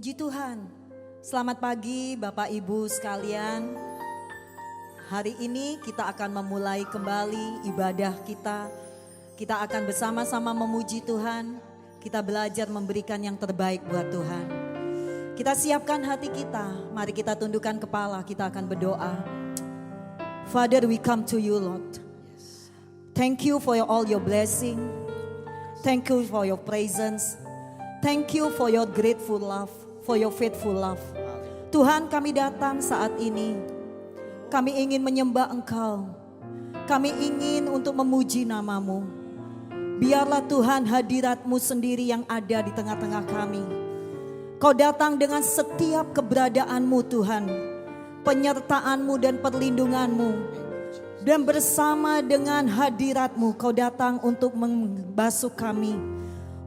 Puji Tuhan. Selamat pagi Bapak Ibu sekalian. Hari ini kita akan memulai kembali ibadah kita. Kita akan bersama-sama memuji Tuhan. Kita belajar memberikan yang terbaik buat Tuhan. Kita siapkan hati kita. Mari kita tundukkan kepala, kita akan berdoa. Father, we come to you, Lord. Thank you for all your blessing. Thank you for your presence. Thank you for your grateful love, for your faithful love. Tuhan, kami datang saat ini. Kami ingin menyembah Engkau. Kami ingin untuk memuji nama-Mu. Biarlah Tuhan hadirat-Mu sendiri yang ada di tengah-tengah kami. Kau datang dengan setiap keberadaan-Mu Tuhan. Penyertaan-Mu dan perlindungan-Mu. Dan bersama dengan hadirat-Mu Kau datang untuk membasuh kami.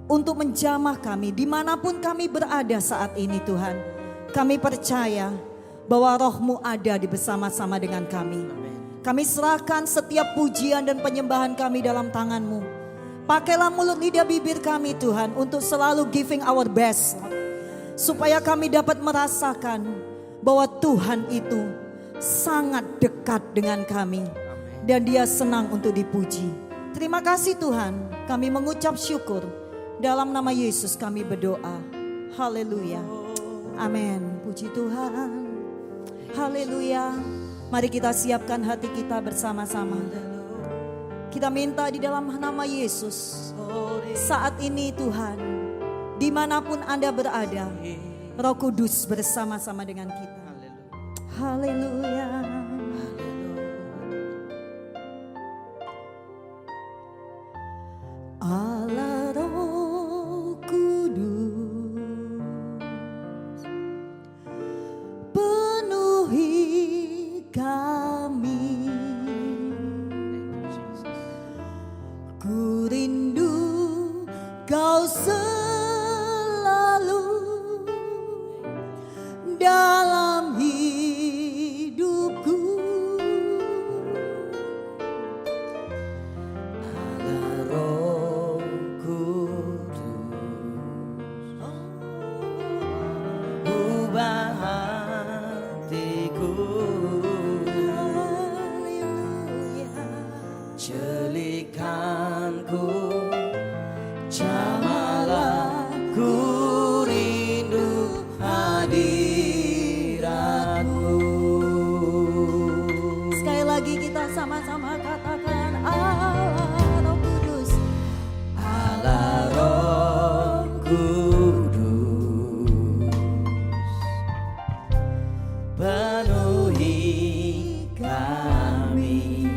Untuk menjamah kami dimanapun kami berada saat ini Tuhan. Kami percaya bahwa Roh-Mu ada di bersama-sama dengan kami. Kami serahkan setiap pujian dan penyembahan kami dalam tangan-Mu. Pakailah mulut lidah bibir kami Tuhan untuk selalu giving our best. Supaya kami dapat merasakan bahwa Tuhan itu sangat dekat dengan kami. Dan Dia senang untuk dipuji. Terima kasih Tuhan, kami mengucap syukur. Dalam nama Yesus kami berdoa. Haleluya. Amin. Puji Tuhan. Haleluya. Mari kita siapkan hati kita bersama-sama. Kita minta di dalam nama Yesus. Saat ini Tuhan, dimanapun Anda berada, Roh Kudus bersama-sama dengan kita. Haleluya. Allah Roh Kudus, penuhi kami. Ku rindu Kau selalu dalam hidupku. Allah Roh ubah hatiku, celikanku, jamalah ku rindu hadirat-Mu. Sekali lagi kita sama-sama katakan Allah Roh Kudus. Allah Roh Kudus, penuhi kami.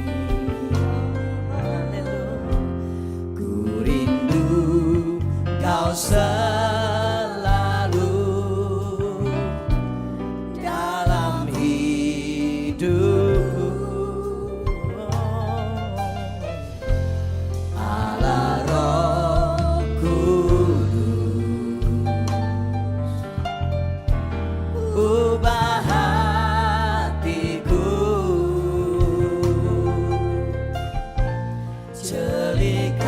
Ku rindu Kau selalu dalam hidupku. Allah Roh Kudus, ubah hatiku, celikanku,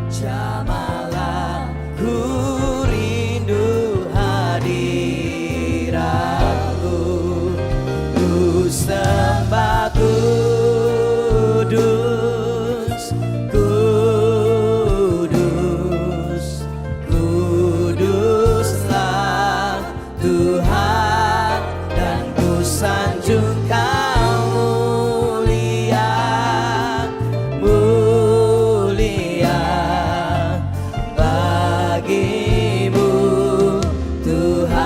jamalah ku rindu hadirat-Mu. Ku sembah kudus, kudus, kuduslah Tuhan, dan ku sanjung Kau mulia, mulia bagimu Tuhan.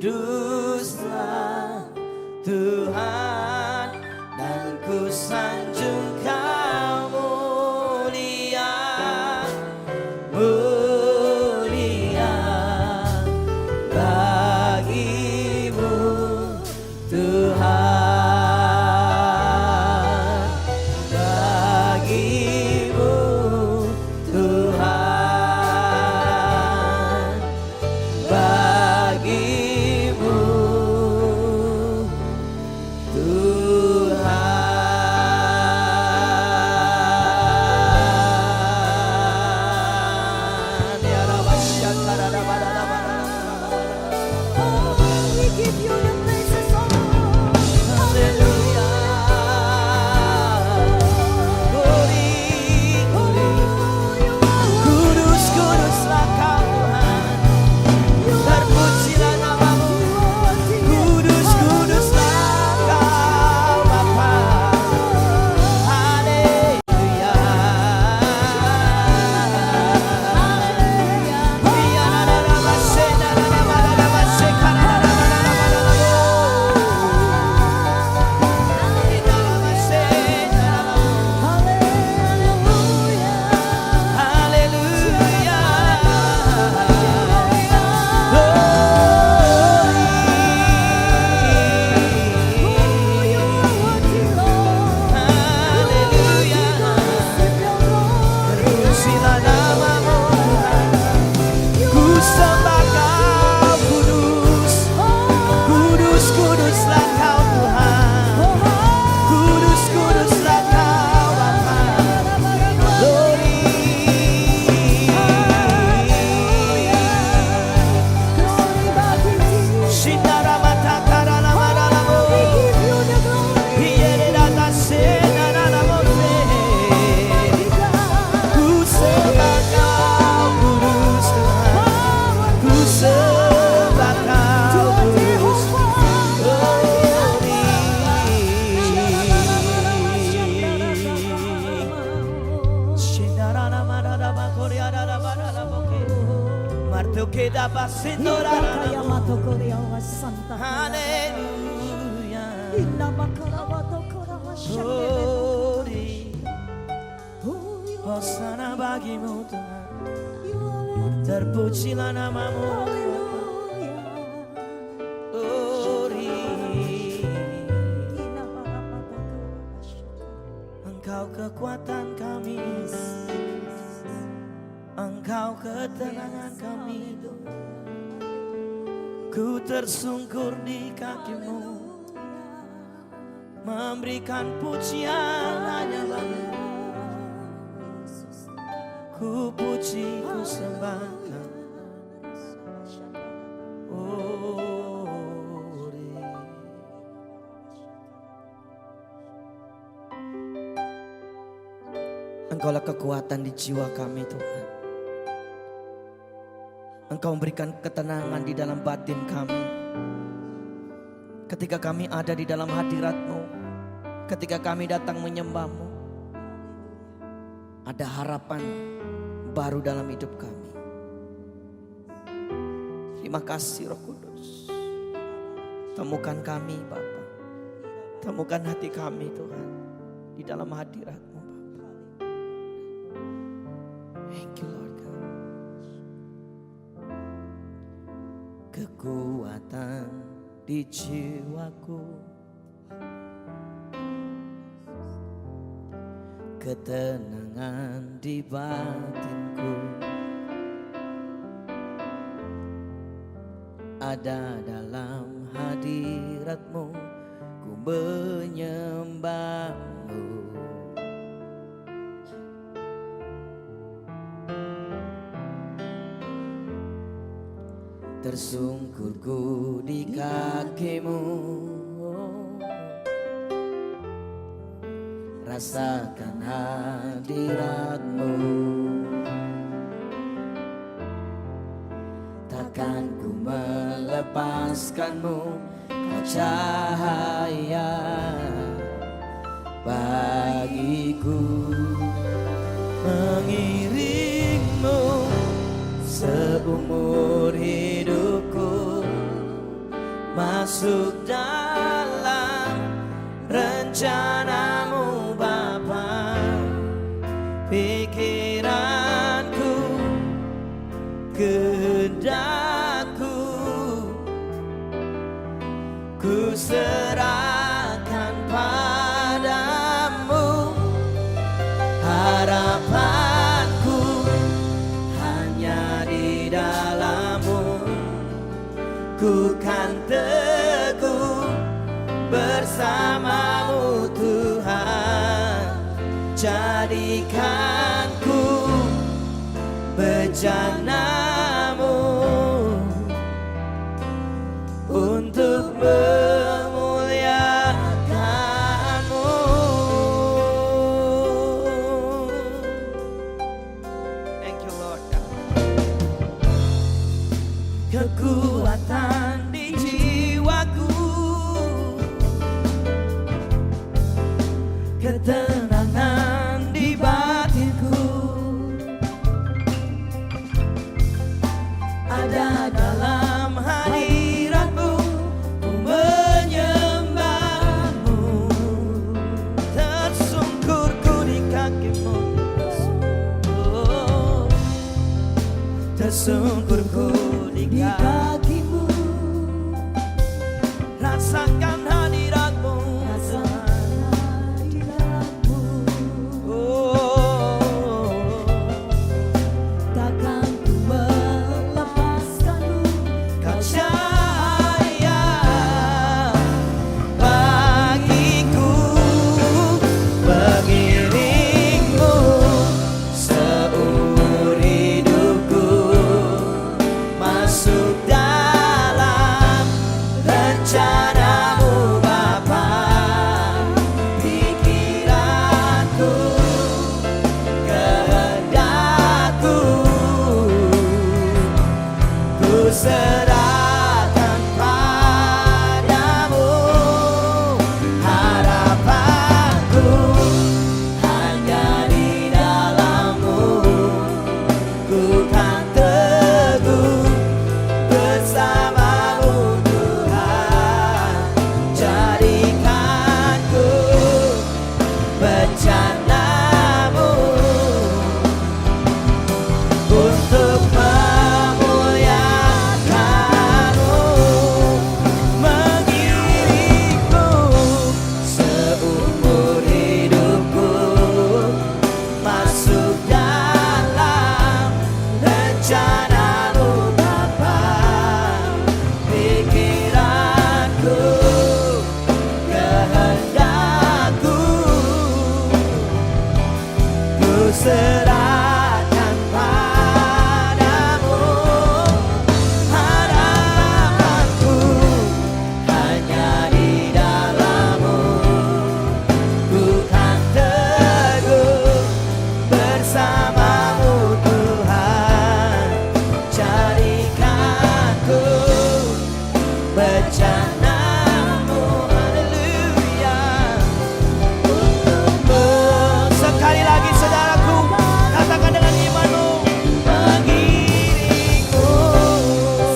Kuduslah Tuhan, dan ku sanjung Kau mulia, mulia bagimu Tuhan, bagimu Tuhan, bagimu Tuhan. Ya Rabbi Syakara We give you the praises, oh Lord. Haleluya. Glory, glory. Kudus, kuduslah Kau Tuhan. Terpujilah namamu. Kudus, kuduslah Kau Bapa. Haleluya. Haleluya. Glory. Hosana bagimu Tuhan. Terpujilah namamu. Glory. Engkau kekuatan kami, Engkau ketenangan kami. Ku tersungkur di kaki-Mu, memberikan pujian hanya Bapa. Ku puji, ku sembahkan. Engkaulah kekuatan di jiwa kami Tuhan. Engkau memberikan ketenangan di dalam batin kami. Ketika kami ada di dalam hadirat-Mu, ketika kami datang menyembah-Mu, ada harapan baru dalam hidup kami. Terima kasih Roh Kudus. Temukan kami Bapa. Temukan hati kami Tuhan di dalam hadirat-Mu Bapa. Thank you Lord God. Kekuatan di jiwaku, ketenangan di batinku, ada dalam hadirat-Mu, ku menyembah-Mu. Tersungkurku di kaki-Mu, rasakan hadirat-Mu. Takkan ku melepaskan-Mu, Kau cahaya bagiku. Mengiring-Mu seumur hidupku, masuk dalam rencanamu Bapa. Pikiranku, kehendakku, ku serahkan padamu. Harapanku hanya di dalam-Mu. Ku kan teguh bersama-Mu Tuhan. Jadikan ku bejana-Mu untuk memuliakan-Mu. Thank you Lord. Kekuatan di jiwaku, ketenangan di batinku, ada dalam hadirat-Mu. Ku menyembah-Mu, tersungkurku di kaki-Mu. Oh, tersungkurku di kaki-Mu. Rasakan hadirat-Mu, oh, Takkan ku melepaskan-Mu. Kau cahaya bagiku, mengiring-Mu seumur hidupku, masuk dalam rencana-Mu Bapa. Pikiranku, kehendakku, ku serahkan padamu. Harapanku hanya di dalam-Mu. Ku kan teguh bersama-Mu Tuhan. Jadikan ku bejana-Mu untuk memuliakan-Mu. Mengiring-Mu seumur hidupku, masuk dalam rencana-Mu Bapa. Pikiranku, kehendakku, ku serahkan padamu. Harapanku hanya di dalam-Mu. Ku kan teguh bersama-Mu Tuhan. Jadikan ku bejana-Mu. Haleluya. Sekali lagi saudaraku, katakan dengan iman-Mu. Mengiring-Mu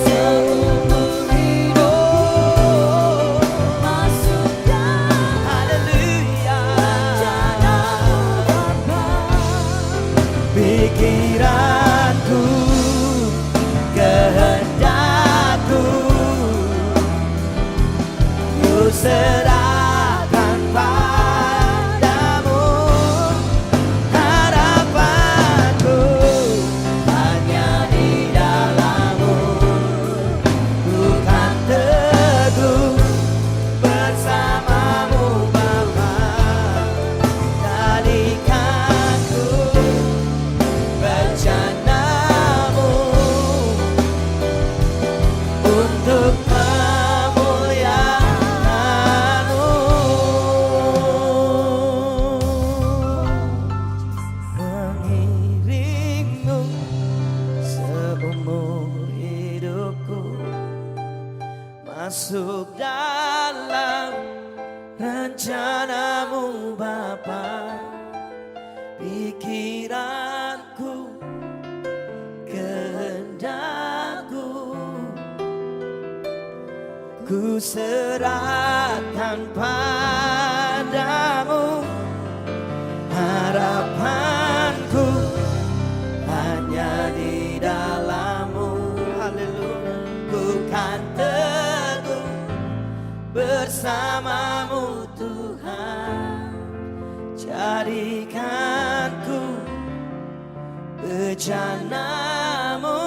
seumur hidup, Masuk dalam haleluya. rencana-Mu Bapa. Pikiranku, kehendakku, ku serahkan padamu. Harapanku hanya di dalam-Mu. Ku kan teguh bersama-Mu Bapa. Jadikan ku bejana-Mu untuk memuliakan-Mu. Mengiring-Mu seumur hidupku, masuk dalam rencana-Mu Bapa. Pikiranku, kehendakku, ku serahkan padamu. Harapanku hanya di dalam-Mu. Haleluya. Ku kan teguh bersama-Mu Tuhan. Jadikanku bejana-Mu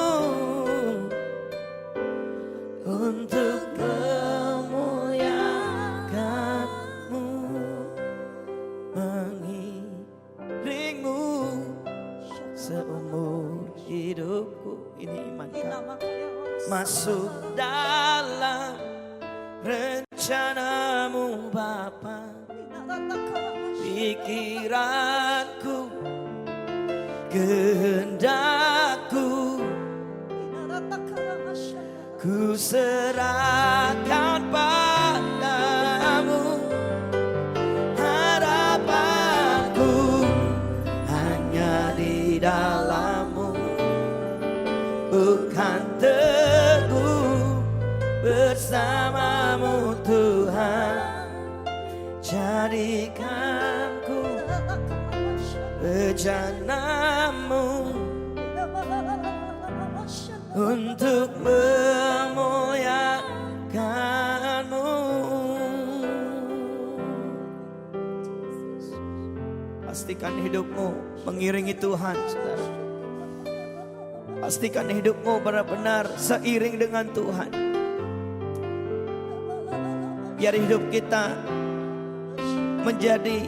untuk kemuliaan-Mu, mengiringmu seumur hidupku. Ini iman kami. Masuk dalam rencana-Mu Bapa. Pikiranku, kehendakku, ku serahkan padamu. Harapanku hanya di dalam-Mu. Bukan teguh bersama-Mu Tuhan. Jadikanku bejana-Mu untuk memuliakan-Mu. Pastikan hidupmu mengiringi Tuhan, saudara. Pastikan hidupmu benar-benar seiring dengan Tuhan. Biar hidup kita menjadi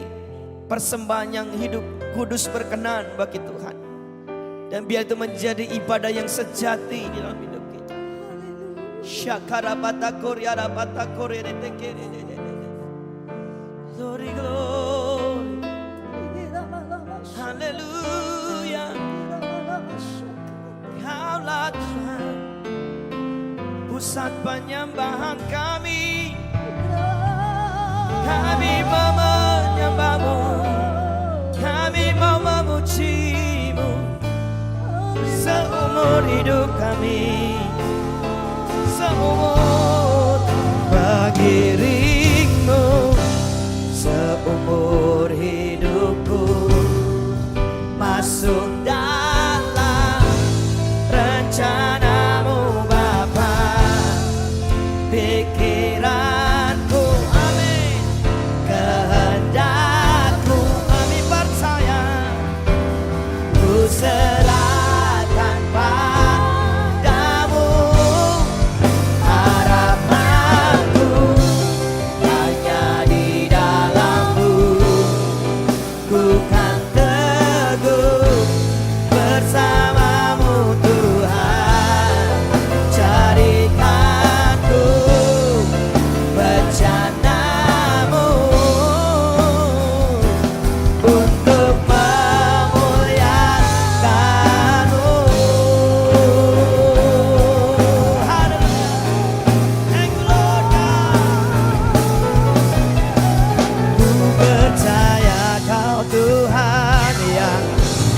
persembahan yang hidup, kudus, berkenan bagi Tuhan. Dan biar itu menjadi ibadah yang sejati di dalam hidup kita. Glory, glory. Haleluya. Kaulah Tuhan, pusat penyembahan kami. Kami mau menyembah-Mu, kami mau memuji-Mu seumur hidup kami, seumur mengiring-Mu, seumur hidupku. Masuk dalam rencana-Mu Bapa. Pikiranku, amin, kehendakku, kami percaya, ku serahkan padamu. Harapanku hanya di dalam-Mu. Ku kan teguh bersama-Mu Tuhan. Jadikanku bejana-Mu untuk memuliakan-Mu. Haleluya. Thank you Lord God. Ku percaya Kau Tuhan yang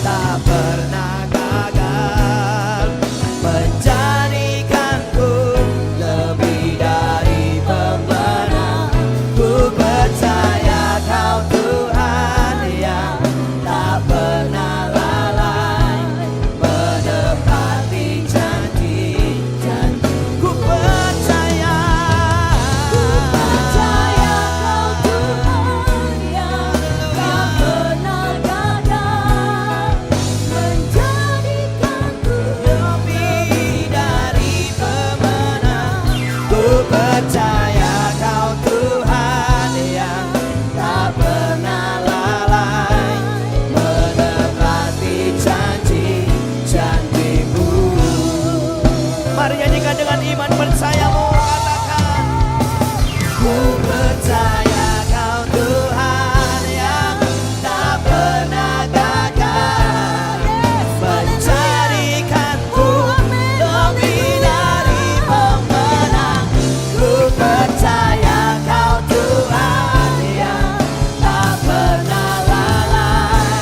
tak pernah gagal, menjadikanku lebih dari pemenang. Ku percaya Kau Tuhan yang tak pernah lalai, menepati janji-janji. Ku percaya Kau Tuhan yang tak pernah gagal, menjadikanku lebih dari pemenang. Ku percaya Kau Tuhan yang tak pernah lalai, menepati janji-janji-Mu. Mari nyanyikan dengan iman percayamu, katakan, ku percaya Kau Tuhan yang tak pernah gagal, menjadikanku lebih dari pemenang. Ku percaya Kau Tuhan yang tak pernah lalai,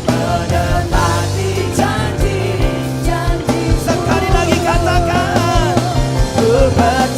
menepati janji-janji. Sekali lagi katakan, ku percaya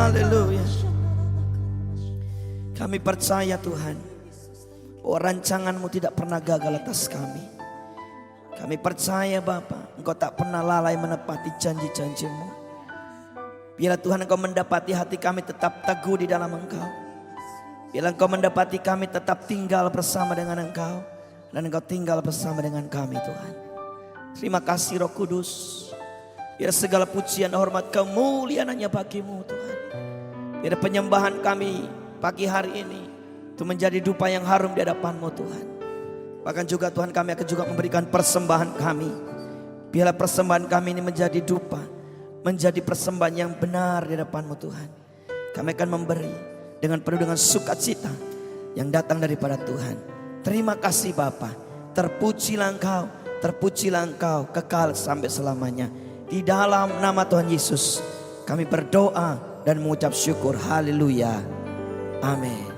Haleluya. Kami percaya Tuhan, bahwa rancangan-Mu tidak pernah gagal atas kami. Kami percaya Bapa, Engkau tak pernah lalai menepati janji-janji-Mu. Biarlah Tuhan Engkau mendapati hati kami tetap teguh di dalam Engkau. Biarlah Engkau mendapati kami tetap tinggal bersama dengan Engkau. Dan Engkau tinggal bersama dengan kami Tuhan. Terima kasih Roh Kudus. Biar segala pujian, hormat, kemuliaan hanya bagi-Mu Tuhan. Biar penyembahan kami pagi hari ini itu menjadi dupa yang harum di hadapan-Mu Tuhan. Bahkan juga Tuhan, kami akan juga memberikan persembahan kami. Biarlah persembahan kami ini menjadi dupa, menjadi persembahan yang benar di hadapan-Mu Tuhan. Kami akan memberi dengan penuh dengan sukacita yang datang daripada Tuhan. Terima kasih Bapa. Terpujilah Engkau kekal sampai selamanya. Di dalam nama Tuhan Yesus kami berdoa dan mengucap syukur. Haleluya. Amin.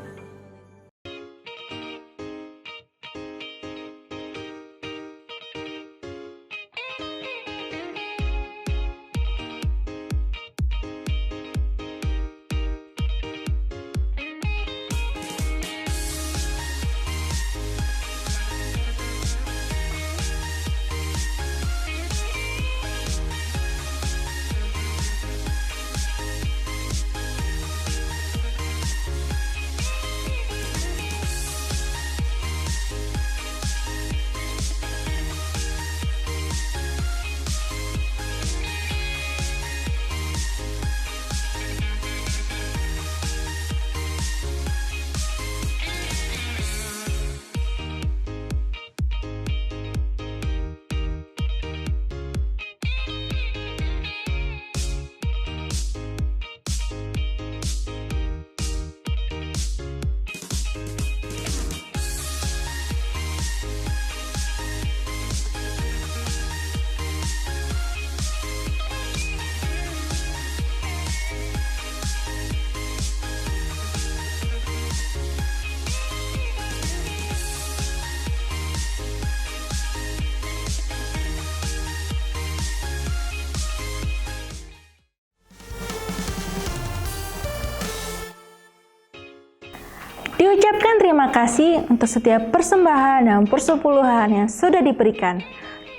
Diucapkan terima kasih untuk setiap persembahan dan persepuluhan yang sudah diberikan.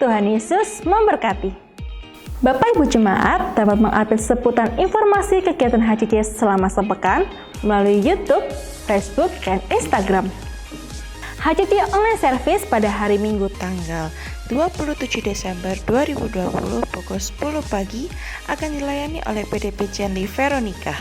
Tuhan Yesus memberkati. Bapak Ibu Jemaat dapat mengupdate seputar informasi kegiatan HCC selama sepekan melalui YouTube, Facebook, dan Instagram. HCC Online Service pada hari Minggu tanggal 27 Desember 2020 pukul 10 pagi akan dilayani oleh PDP Chandli Veronica.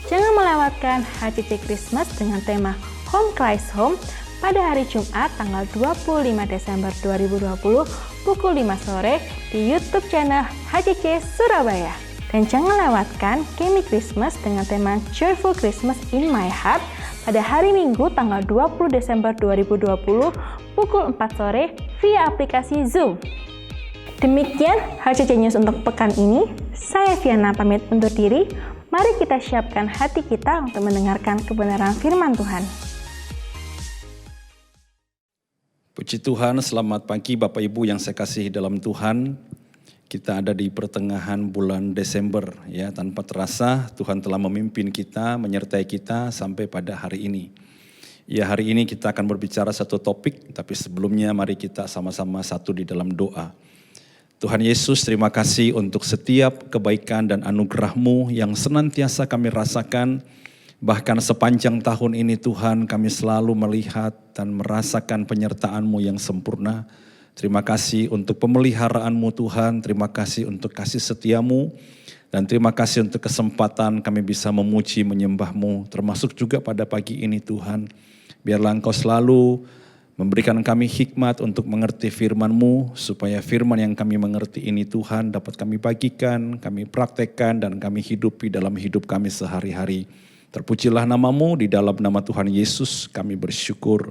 Jangan melewatkan HCC Christmas dengan tema Home Christ Home pada hari Jumat tanggal 25 Desember 2020 pukul 5 sore di YouTube channel HCC Surabaya. Dan jangan lewatkan Kemi Christmas dengan tema Joyful Christmas in My Heart pada hari Minggu tanggal 20 Desember 2020 pukul 4 sore via aplikasi Zoom. Demikian HCC News untuk pekan ini. Saya Viana pamit undur diri. Mari kita siapkan hati kita untuk mendengarkan kebenaran firman Tuhan. Puji Tuhan, selamat pagi Bapak Ibu yang saya kasihi dalam Tuhan. Kita ada di pertengahan bulan Desember, ya, tanpa terasa Tuhan telah memimpin kita, menyertai kita sampai pada hari ini. Ya, hari ini kita akan berbicara satu topik, tapi sebelumnya mari kita sama-sama satu di dalam doa. Tuhan Yesus, terima kasih untuk setiap kebaikan dan anugerah-Mu yang senantiasa kami rasakan. Bahkan sepanjang tahun ini Tuhan, kami selalu melihat dan merasakan penyertaan-Mu yang sempurna. Terima kasih untuk pemeliharaan-Mu Tuhan, terima kasih untuk kasih setia-Mu, dan terima kasih untuk kesempatan kami bisa memuji, menyembah-Mu, termasuk juga pada pagi ini Tuhan. Biarlah Engkau selalu memberikan kami hikmat untuk mengerti firman-Mu, supaya firman yang kami mengerti ini Tuhan dapat kami bagikan, kami praktekkan, dan kami hidupi dalam hidup kami sehari-hari. Terpujilah nama-Mu, di dalam nama Tuhan Yesus kami bersyukur.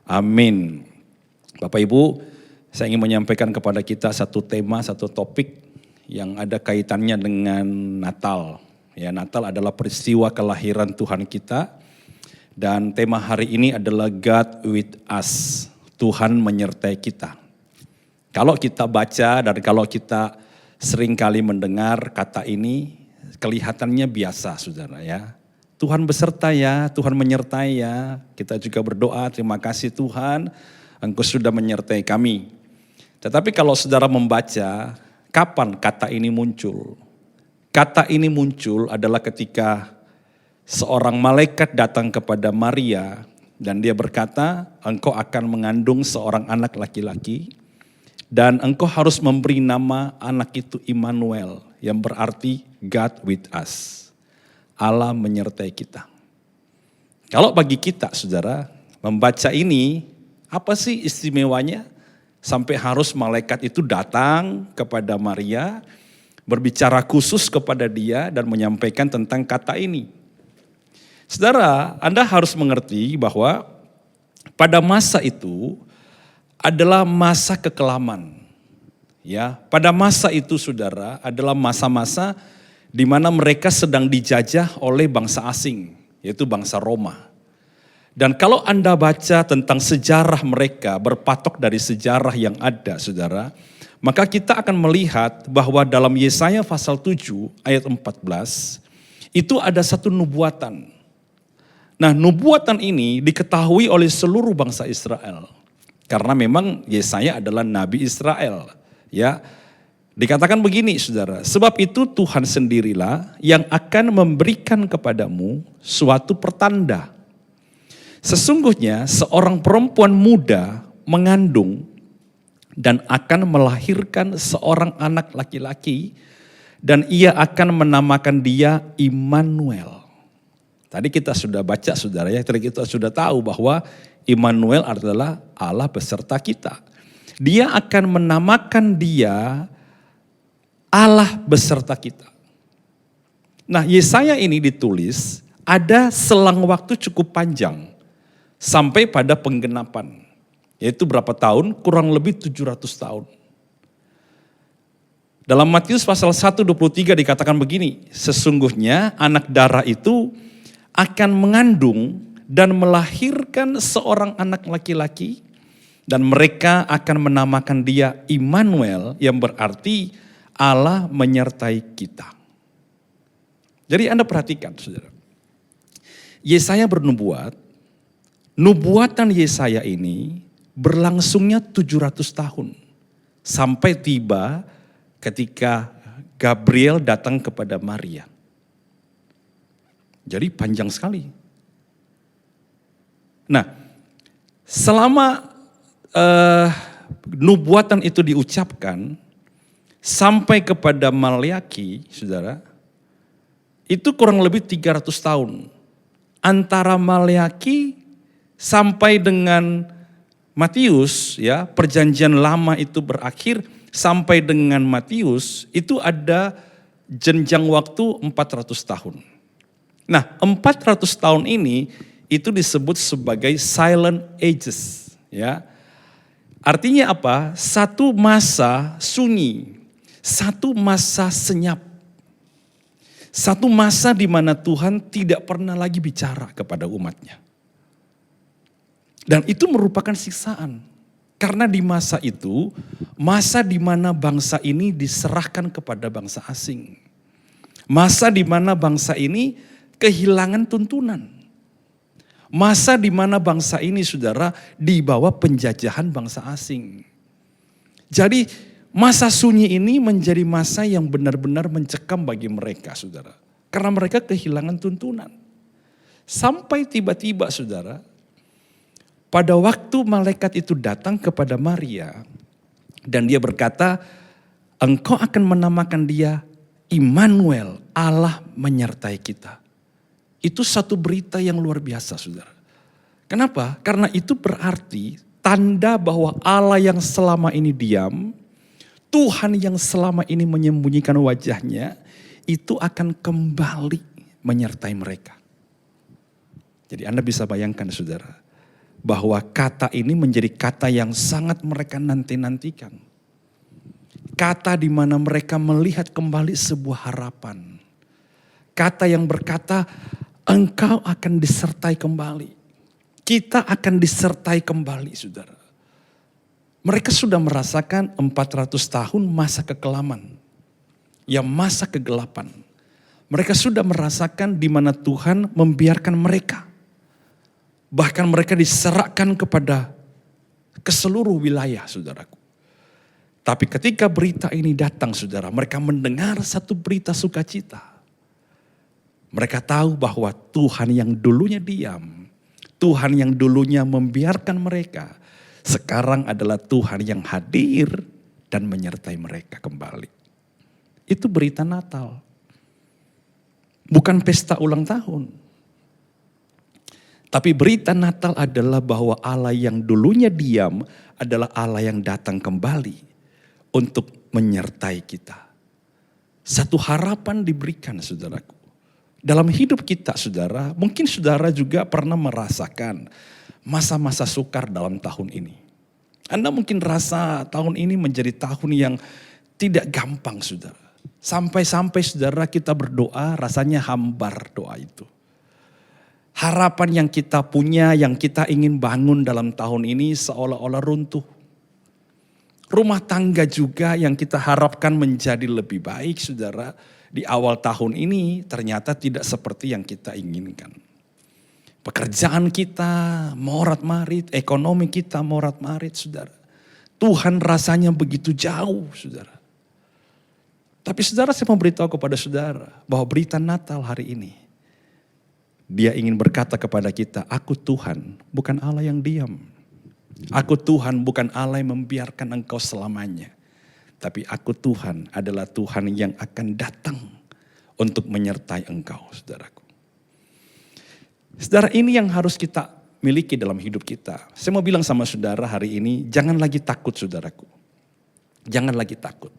Amin. Bapak Ibu, saya ingin menyampaikan kepada kita satu tema, satu topik yang ada kaitannya dengan Natal. Ya, Natal adalah peristiwa kelahiran Tuhan kita. Dan tema hari ini adalah God with us, Tuhan menyertai kita. Kalau kita baca dan kalau kita seringkali mendengar kata ini, kelihatannya biasa saudara ya. Tuhan beserta ya, Tuhan menyertai ya. Kita juga berdoa, terima kasih Tuhan, Engkau sudah menyertai kami. Tetapi kalau saudara membaca, kapan kata ini muncul? Kata ini muncul adalah ketika seorang malaikat datang kepada Maria dan dia berkata, engkau akan mengandung seorang anak laki-laki dan engkau harus memberi nama anak itu Immanuel yang berarti God with us. Allah menyertai kita. Kalau bagi kita saudara membaca ini, apa sih istimewanya? Sampai harus malaikat itu datang kepada Maria, berbicara khusus kepada dia dan menyampaikan tentang kata ini. Saudara, Anda harus mengerti bahwa pada masa itu adalah masa kekelaman. Ya, pada masa itu saudara adalah masa-masa di mana mereka sedang dijajah oleh bangsa asing, yaitu bangsa Roma. Dan kalau Anda baca tentang sejarah mereka, berpatok dari sejarah yang ada saudara, maka kita akan melihat bahwa dalam Yesaya pasal 7 ayat 14, itu ada satu nubuatan. Nah, nubuatan ini diketahui oleh seluruh bangsa Israel. Karena memang Yesaya adalah nabi Israel, ya. Dikatakan begini saudara, sebab itu Tuhan sendirilah yang akan memberikan kepadamu suatu pertanda. Sesungguhnya seorang perempuan muda mengandung dan akan melahirkan seorang anak laki-laki dan ia akan menamakan dia Immanuel. Tadi kita sudah baca saudara ya, tadi kita sudah tahu bahwa Immanuel adalah Allah beserta kita. Dia akan menamakan dia Allah beserta kita. Nah, Yesaya ini ditulis ada selang waktu cukup panjang sampai pada penggenapan. Yaitu berapa tahun? Kurang lebih 700 tahun. Dalam Matius pasal 1:23 dikatakan begini, sesungguhnya anak darah itu akan mengandung dan melahirkan seorang anak laki-laki dan mereka akan menamakan dia Immanuel yang berarti Allah menyertai kita. Jadi Anda perhatikan saudara. Yesaya bernubuat, nubuatan Yesaya ini berlangsungnya 700 tahun. Sampai tiba ketika Gabriel datang kepada Maria. Jadi panjang sekali. Nah, selama nubuatan itu diucapkan, sampai kepada Maleaki, saudara, itu kurang lebih 300 tahun. Antara Maleaki sampai dengan Matius, ya, perjanjian lama itu berakhir sampai dengan Matius, itu ada jenjang waktu 400 tahun. Nah, 400 tahun ini itu disebut sebagai silent ages, ya. Artinya apa? Satu masa sunyi. Satu masa senyap. Satu masa di mana Tuhan tidak pernah lagi bicara kepada umatnya. Dan itu merupakan siksaan. Karena di masa itu, masa di mana bangsa ini diserahkan kepada bangsa asing. Masa di mana bangsa ini kehilangan tuntunan. Masa di mana bangsa ini saudara di bawah penjajahan bangsa asing. Jadi masa sunyi ini menjadi masa yang benar-benar mencekam bagi mereka, saudara. Karena mereka kehilangan tuntunan. Sampai tiba-tiba, saudara, pada waktu malaikat itu datang kepada Maria, dan dia berkata, engkau akan menamakan dia Immanuel, Allah menyertai kita. Itu satu berita yang luar biasa, saudara. Kenapa? Karena itu berarti tanda bahwa Allah yang selama ini diam, Tuhan yang selama ini menyembunyikan wajahnya, itu akan kembali menyertai mereka. Jadi Anda bisa bayangkan saudara, bahwa kata ini menjadi kata yang sangat mereka nanti-nantikan. Kata di mana mereka melihat kembali sebuah harapan. Kata yang berkata, engkau akan disertai kembali. Kita akan disertai kembali saudara. Mereka sudah merasakan 400 tahun masa kekelaman. Ya masa kegelapan. Mereka sudah merasakan di mana Tuhan membiarkan mereka. Bahkan mereka diserahkan ke seluruh wilayah, saudaraku. Tapi ketika berita ini datang, saudara, mereka mendengar satu berita sukacita. Mereka tahu bahwa Tuhan yang dulunya diam, Tuhan yang dulunya membiarkan mereka, sekarang adalah Tuhan yang hadir dan menyertai mereka kembali. Itu berita Natal. Bukan pesta ulang tahun. Tapi berita Natal adalah bahwa Allah yang dulunya diam adalah Allah yang datang kembali untuk menyertai kita. Satu harapan diberikan, saudaraku. Dalam hidup kita, saudara, mungkin saudara juga pernah merasakan masa-masa sukar dalam tahun ini. Anda mungkin rasa tahun ini menjadi tahun yang tidak gampang, saudara. Sampai-sampai saudara kita berdoa rasanya hambar doa itu. Harapan yang kita punya, yang kita ingin bangun dalam tahun ini seolah-olah runtuh. Rumah tangga juga yang kita harapkan menjadi lebih baik, saudara, di awal tahun ini ternyata tidak seperti yang kita inginkan. Pekerjaan kita morat-marit, ekonomi kita morat-marit, saudara. Tuhan rasanya begitu jauh, saudara. Tapi saudara, saya mau beritahu kepada saudara bahwa berita Natal hari ini, Dia ingin berkata kepada kita, aku Tuhan, bukan Allah yang diam. Aku Tuhan, bukan Allah yang membiarkan engkau selamanya. Tapi aku Tuhan adalah Tuhan yang akan datang untuk menyertai engkau, saudaraku. Saudara, ini yang harus kita miliki dalam hidup kita. Saya mau bilang sama saudara hari ini, jangan lagi takut, saudaraku. Jangan lagi takut.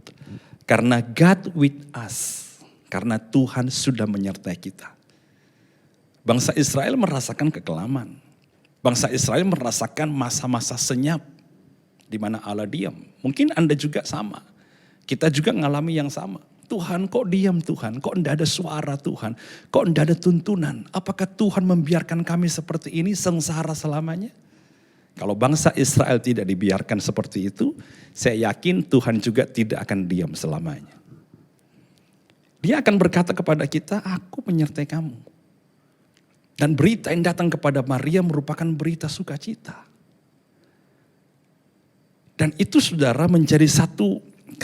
Karena God with us. Karena Tuhan sudah menyertai kita. Bangsa Israel merasakan kekelaman. Bangsa Israel merasakan masa-masa senyap. Di mana Allah diam. Mungkin Anda juga sama. Kita juga mengalami yang sama. Tuhan, kok diam Tuhan? Kok tidak ada suara Tuhan? Kok tidak ada tuntunan? Apakah Tuhan membiarkan kami seperti ini sengsara selamanya? Kalau bangsa Israel tidak dibiarkan seperti itu, saya yakin Tuhan juga tidak akan diam selamanya. Dia akan berkata kepada kita, aku menyertai kamu. Dan berita yang datang kepada Maria merupakan berita sukacita. Dan itu saudara menjadi satu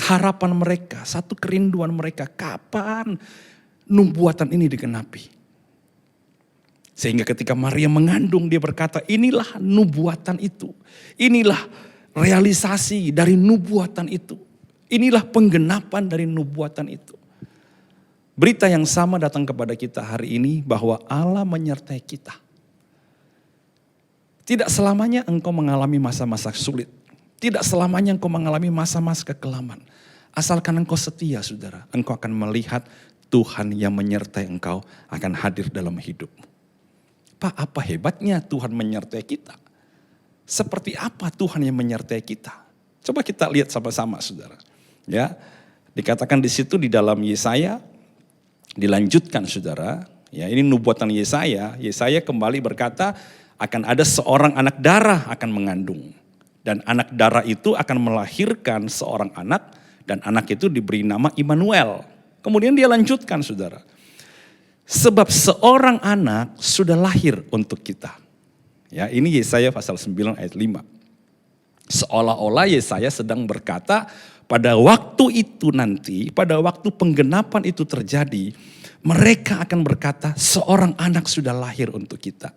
harapan mereka, satu kerinduan mereka. Kapan nubuatan ini digenapi? Sehingga ketika Maria mengandung, dia berkata, inilah nubuatan itu. Inilah realisasi dari nubuatan itu. Inilah penggenapan dari nubuatan itu. Berita yang sama datang kepada kita hari ini bahwa Allah menyertai kita. Tidak selamanya engkau mengalami masa-masa sulit. Tidak selamanya engkau mengalami masa-masa kekelaman. Asalkan engkau setia, saudara, engkau akan melihat Tuhan yang menyertai engkau akan hadir dalam hidupmu. Pak, apa hebatnya Tuhan menyertai kita? Seperti apa Tuhan yang menyertai kita? Coba kita lihat sama-sama, saudara. Ya, dikatakan di situ di dalam Yesaya, dilanjutkan, saudara. Ya, ini nubuatan Yesaya. Yesaya kembali berkata, akan ada seorang anak darah akan mengandung. Dan anak darah itu akan melahirkan seorang anak, dan anak itu diberi nama Immanuel. Kemudian dia lanjutkan, saudara. Sebab seorang anak sudah lahir untuk kita. Ya, ini Yesaya pasal 9 ayat 5. Seolah-olah Yesaya sedang berkata, pada waktu itu nanti, pada waktu penggenapan itu terjadi, mereka akan berkata, seorang anak sudah lahir untuk kita.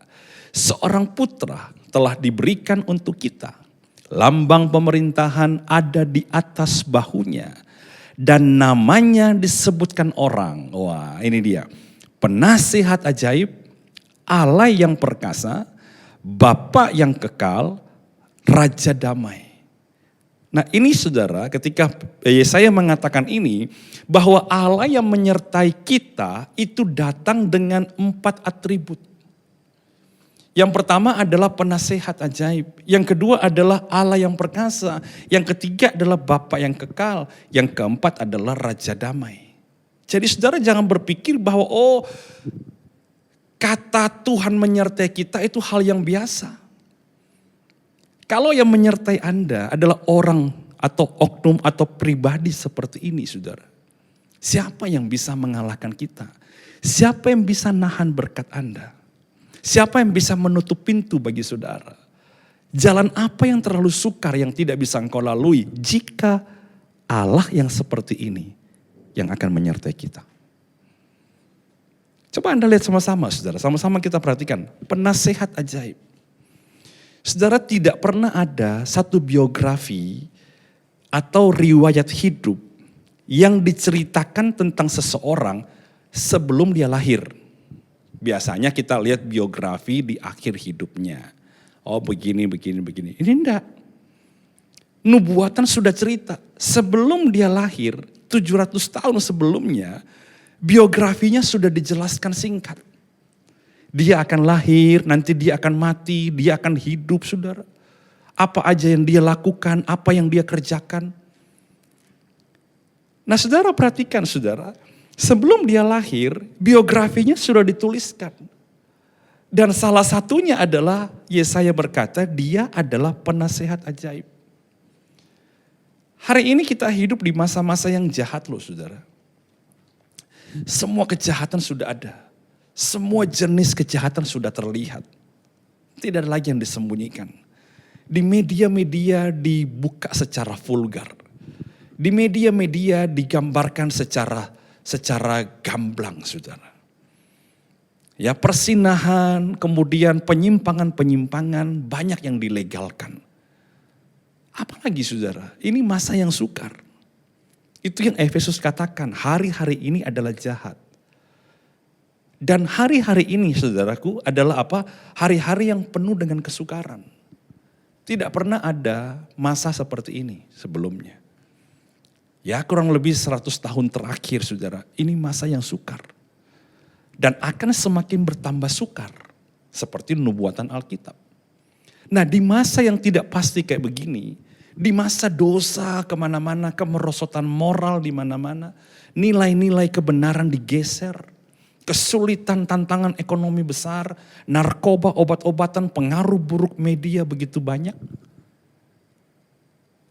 Seorang putra telah diberikan untuk kita. Lambang pemerintahan ada di atas bahunya. Dan namanya disebutkan orang. Wah, ini dia. Penasihat ajaib, Allah yang perkasa, Bapa yang kekal, Raja damai. Nah ini saudara, ketika Yesaya mengatakan ini, bahwa Allah yang menyertai kita itu datang dengan 4 atribut. Yang pertama adalah penasihat ajaib. Yang kedua adalah Allah yang perkasa. Yang ketiga adalah Bapa yang kekal. Yang keempat adalah Raja damai. Jadi saudara jangan berpikir bahwa kata Tuhan menyertai kita itu hal yang biasa. Kalau yang menyertai Anda adalah orang atau oknum atau pribadi seperti ini, saudara. Siapa yang bisa mengalahkan kita? Siapa yang bisa nahan berkat Anda? Siapa yang bisa menutup pintu bagi saudara? Jalan apa yang terlalu sukar yang tidak bisa engkau lalui jika Allah yang seperti ini yang akan menyertai kita? Coba Anda lihat sama-sama saudara, sama-sama kita perhatikan. Penasehat ajaib. Saudara, tidak pernah ada satu biografi atau riwayat hidup yang diceritakan tentang seseorang sebelum dia lahir. Biasanya kita lihat biografi di akhir hidupnya. Oh begini. Ini enggak. Nubuatan sudah cerita. Sebelum dia lahir, 700 tahun sebelumnya, biografinya sudah dijelaskan singkat. Dia akan lahir, nanti dia akan mati, dia akan hidup, saudara. Apa aja yang dia lakukan, apa yang dia kerjakan. Nah saudara perhatikan saudara, sebelum dia lahir, biografinya sudah dituliskan. Dan salah satunya adalah, Yesaya berkata, dia adalah penasehat ajaib. Hari ini kita hidup di masa-masa yang jahat loh saudara. Semua kejahatan sudah ada. Semua jenis kejahatan sudah terlihat. Tidak ada lagi yang disembunyikan. Di media-media dibuka secara vulgar. Di media-media digambarkan secara gamblang, saudara. Ya, persinahan, kemudian penyimpangan-penyimpangan banyak yang dilegalkan. Apalagi saudara, ini masa yang sukar. Itu yang Efesus katakan, hari-hari ini adalah jahat. Dan hari-hari ini saudaraku adalah apa? Hari-hari yang penuh dengan kesukaran. Tidak pernah ada masa seperti ini sebelumnya. Ya kurang lebih 100 tahun terakhir saudara, ini masa yang sukar. Dan akan semakin bertambah sukar. Seperti nubuatan Alkitab. Nah di masa yang tidak pasti kayak begini, di masa dosa kemana-mana, kemerosotan moral di mana-mana, nilai-nilai kebenaran digeser. Kesulitan, tantangan ekonomi besar, narkoba, obat-obatan, pengaruh buruk media begitu banyak.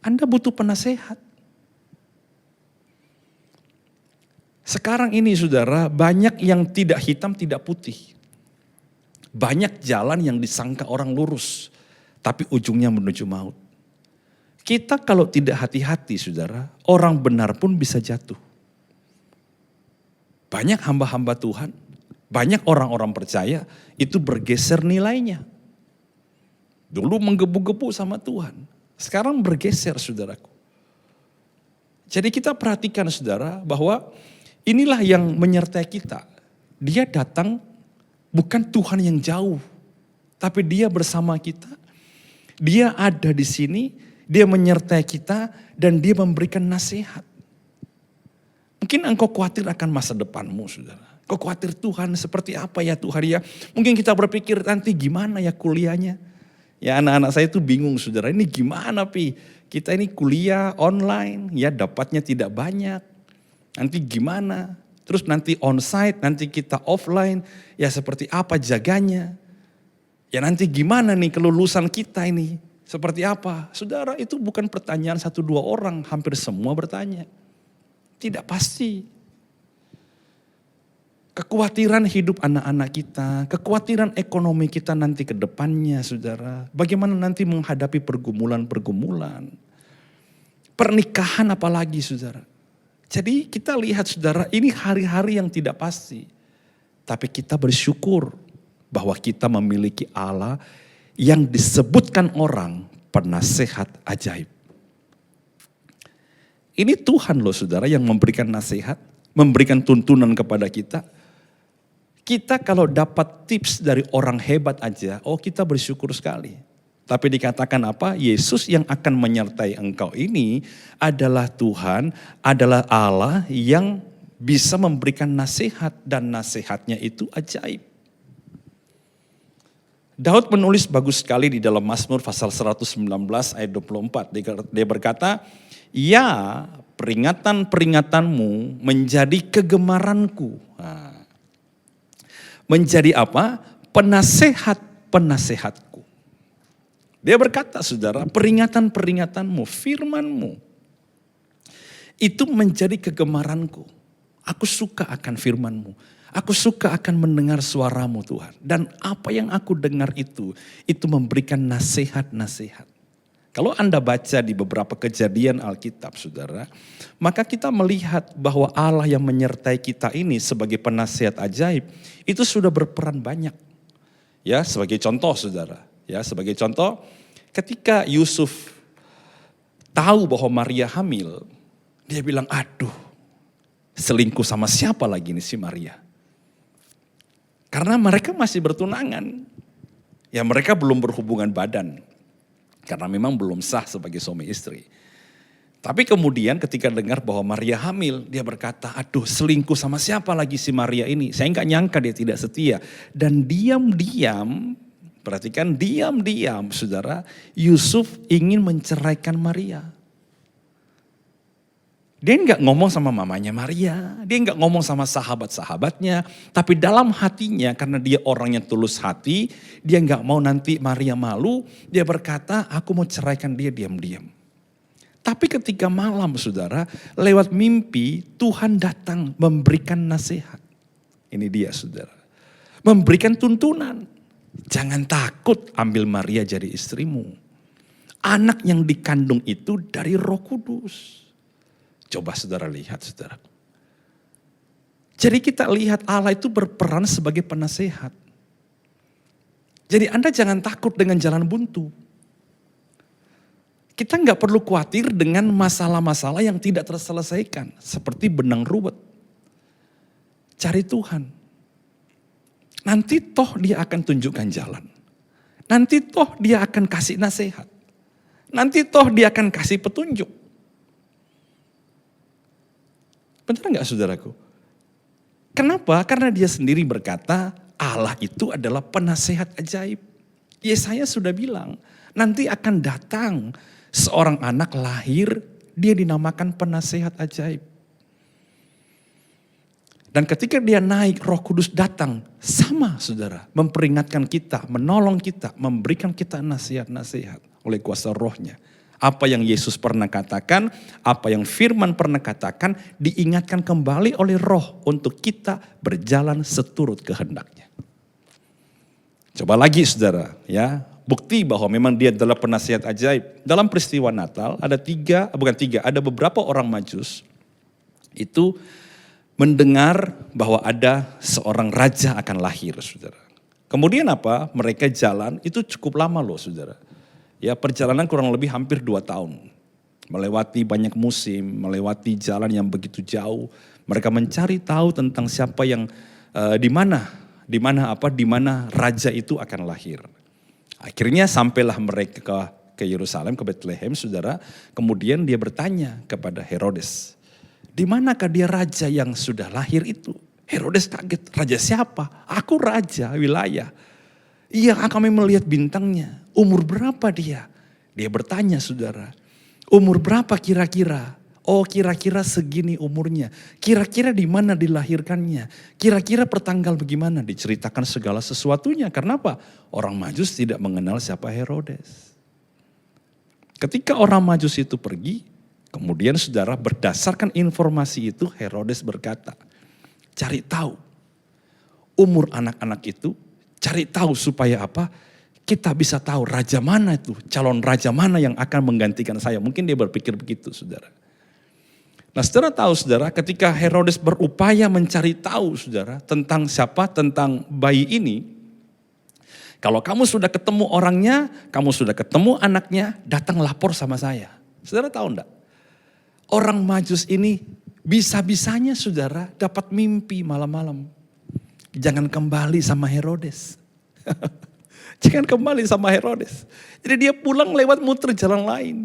Anda butuh penasehat. Sekarang ini saudara, banyak yang tidak hitam, tidak putih. Banyak jalan yang disangka orang lurus, tapi ujungnya menuju maut. Kita kalau tidak hati-hati saudara, orang benar pun bisa jatuh. Banyak hamba-hamba Tuhan, banyak orang-orang percaya itu bergeser nilainya. Dulu menggebu-gebu sama Tuhan, sekarang bergeser saudaraku. Jadi kita perhatikan saudara bahwa inilah yang menyertai kita. Dia datang bukan Tuhan yang jauh, tapi dia bersama kita. Dia ada di sini, dia menyertai kita dan dia memberikan nasihat. Mungkin engkau khawatir akan masa depanmu saudara. Kau khawatir Tuhan seperti apa ya Tuhan ya. Mungkin kita berpikir nanti gimana ya kuliahnya. Ya anak-anak saya itu bingung saudara, ini gimana Pi. Kita ini kuliah online ya dapatnya tidak banyak. Nanti gimana. Terus nanti onsite, nanti kita offline. Ya seperti apa jaganya. Ya nanti gimana nih kelulusan kita ini. Seperti apa. Saudara itu bukan pertanyaan 1-2 orang, hampir semua bertanya. Tidak pasti. Kekhawatiran hidup anak-anak kita, kekhawatiran ekonomi kita nanti ke depannya saudara. Bagaimana nanti menghadapi pergumulan-pergumulan. Pernikahan apalagi saudara. Jadi kita lihat saudara ini hari-hari yang tidak pasti. Tapi kita bersyukur bahwa kita memiliki Allah yang disebutkan orang penasehat ajaib. Ini Tuhan loh saudara yang memberikan nasihat, memberikan tuntunan kepada kita. Kita kalau dapat tips dari orang hebat aja, oh kita bersyukur sekali. Tapi dikatakan apa? Yesus yang akan menyertai engkau ini adalah Tuhan, adalah Allah yang bisa memberikan nasihat dan nasihatnya itu ajaib. Daud menulis bagus sekali di dalam Mazmur pasal 119 ayat 24. Dia berkata, ya peringatan-peringatanmu menjadi kegemaranku. Nah, menjadi apa? Penasehat-penasehatku. Dia berkata saudara, peringatan-peringatanmu, firmanmu. Itu menjadi kegemaranku. Aku suka akan firman-Mu. Aku suka akan mendengar suara-Mu Tuhan. Dan apa yang aku dengar itu memberikan nasihat-nasihat. Kalau Anda baca di beberapa kejadian Alkitab, saudara, maka kita melihat bahwa Allah yang menyertai kita ini sebagai penasihat ajaib, itu sudah berperan banyak. Ya, sebagai contoh saudara, ya sebagai contoh, ketika Yusuf tahu bahwa Maria hamil, dia bilang, aduh, selingkuh sama siapa lagi nih si Maria? Karena mereka masih bertunangan, ya mereka belum berhubungan badan. Karena memang belum sah sebagai suami istri. Tapi kemudian ketika dengar bahwa Maria hamil, dia berkata, aduh selingkuh sama siapa lagi si Maria ini. Saya nggak nyangka dia tidak setia. Dan diam-diam, perhatikan diam-diam saudara, Yusuf ingin menceraikan Maria. Dia nggak ngomong sama mamanya Maria, dia nggak ngomong sama sahabat-sahabatnya, tapi dalam hatinya karena dia orangnya tulus hati, dia nggak mau nanti Maria malu, dia berkata aku mau ceraikan dia diam-diam. Tapi ketika malam saudara, lewat mimpi Tuhan datang memberikan nasihat. Ini dia saudara, memberikan tuntunan. Jangan takut ambil Maria jadi istrimu. Anak yang dikandung itu dari Roh Kudus. Coba saudara lihat saudara. Jadi kita lihat Allah itu berperan sebagai penasehat. Jadi Anda jangan takut dengan jalan buntu. Kita nggak perlu khawatir dengan masalah-masalah yang tidak terselesaikan. Seperti benang ruwet. Cari Tuhan. Nanti toh dia akan tunjukkan jalan. Nanti toh dia akan kasih nasihat. Nanti toh dia akan kasih petunjuk. Benar nggak saudaraku? Kenapa? Karena dia sendiri berkata Allah itu adalah penasehat ajaib. Yesaya sudah bilang nanti akan datang seorang anak lahir, dia dinamakan penasehat ajaib. Dan ketika dia naik, Roh Kudus datang sama saudara, memperingatkan kita, menolong kita, memberikan kita nasihat-nasihat oleh kuasa Rohnya. Apa yang Yesus pernah katakan, apa yang firman pernah katakan, diingatkan kembali oleh Roh untuk kita berjalan seturut kehendaknya. Coba lagi saudara, ya bukti bahwa memang dia adalah penasihat ajaib. Dalam peristiwa Natal ada ada beberapa orang Majus itu mendengar bahwa ada seorang raja akan lahir saudara. Kemudian apa? Mereka jalan, itu cukup lama loh saudara. Ya perjalanan kurang lebih hampir 2 tahun. Melewati banyak musim, melewati jalan yang begitu jauh. Mereka mencari tahu tentang siapa yang di mana raja itu akan lahir. Akhirnya sampailah mereka ke Yerusalem, ke Bethlehem saudara. Kemudian dia bertanya kepada Herodes. Di manakah dia raja yang sudah lahir itu? Herodes kaget, raja siapa? Aku raja wilayah. Iya kami melihat bintangnya. Umur berapa dia? Dia bertanya saudara. Umur berapa kira-kira? Oh kira-kira segini umurnya. Kira-kira di mana dilahirkannya? Kira-kira pertanggal bagaimana? Diceritakan segala sesuatunya. Karena apa? Orang Majus tidak mengenal siapa Herodes. Ketika orang Majus itu pergi, kemudian saudara berdasarkan informasi itu Herodes berkata, cari tahu umur anak-anak itu, cari tahu supaya apa? Kita bisa tahu raja mana itu, calon raja mana yang akan menggantikan saya. Mungkin dia berpikir begitu saudara. Nah saudara tahu saudara ketika Herodes berupaya mencari tahu saudara tentang siapa, tentang bayi ini. Kalau kamu sudah ketemu orangnya, kamu sudah ketemu anaknya, datang lapor sama saya. Saudara tahu enggak? Orang Majus ini bisa-bisanya saudara dapat mimpi malam-malam. Jangan kembali sama Herodes. Jangan kembali sama Herodes. Jadi dia pulang lewat muter jalan lain.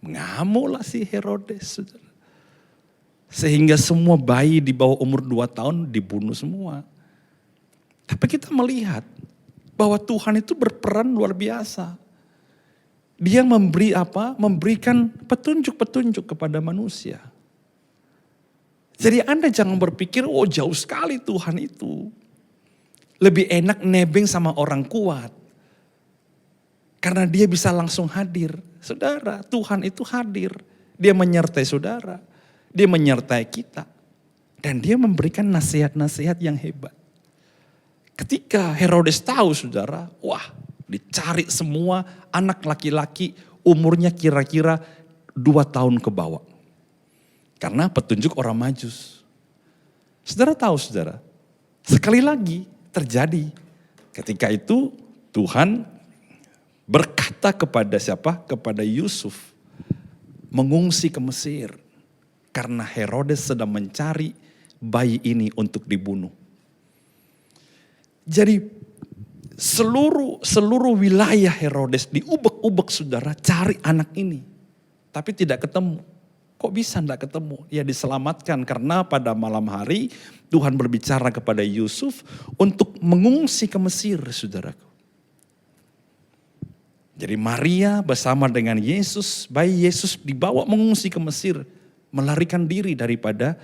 Mengamuklah si Herodes saudara. Sehingga semua bayi di bawah umur 2 tahun dibunuh semua. Tapi kita melihat bahwa Tuhan itu berperan luar biasa. Dia memberikan petunjuk-petunjuk kepada manusia. Jadi Anda jangan berpikir, oh jauh sekali Tuhan itu. Lebih enak nebeng sama orang kuat. Karena dia bisa langsung hadir. Saudara, Tuhan itu hadir. Dia menyertai saudara. Dia menyertai kita. Dan dia memberikan nasihat-nasihat yang hebat. Ketika Herodes tahu saudara, wah dicari semua anak laki-laki umurnya kira-kira 2 tahun ke bawah. Karena petunjuk orang Majus. Saudara tahu saudara, sekali lagi terjadi. Ketika itu Tuhan berkata kepada siapa? Kepada Yusuf. Mengungsi ke Mesir. Karena Herodes sedang mencari bayi ini untuk dibunuh. Jadi seluruh wilayah Herodes diubek-ubek saudara cari anak ini. Tapi tidak ketemu. Kok bisa tidak ketemu? Ya diselamatkan karena pada malam hari Tuhan berbicara kepada Yusuf untuk mengungsi ke Mesir saudaraku. Jadi Maria bersama dengan Yesus, bayi Yesus dibawa mengungsi ke Mesir. Melarikan diri daripada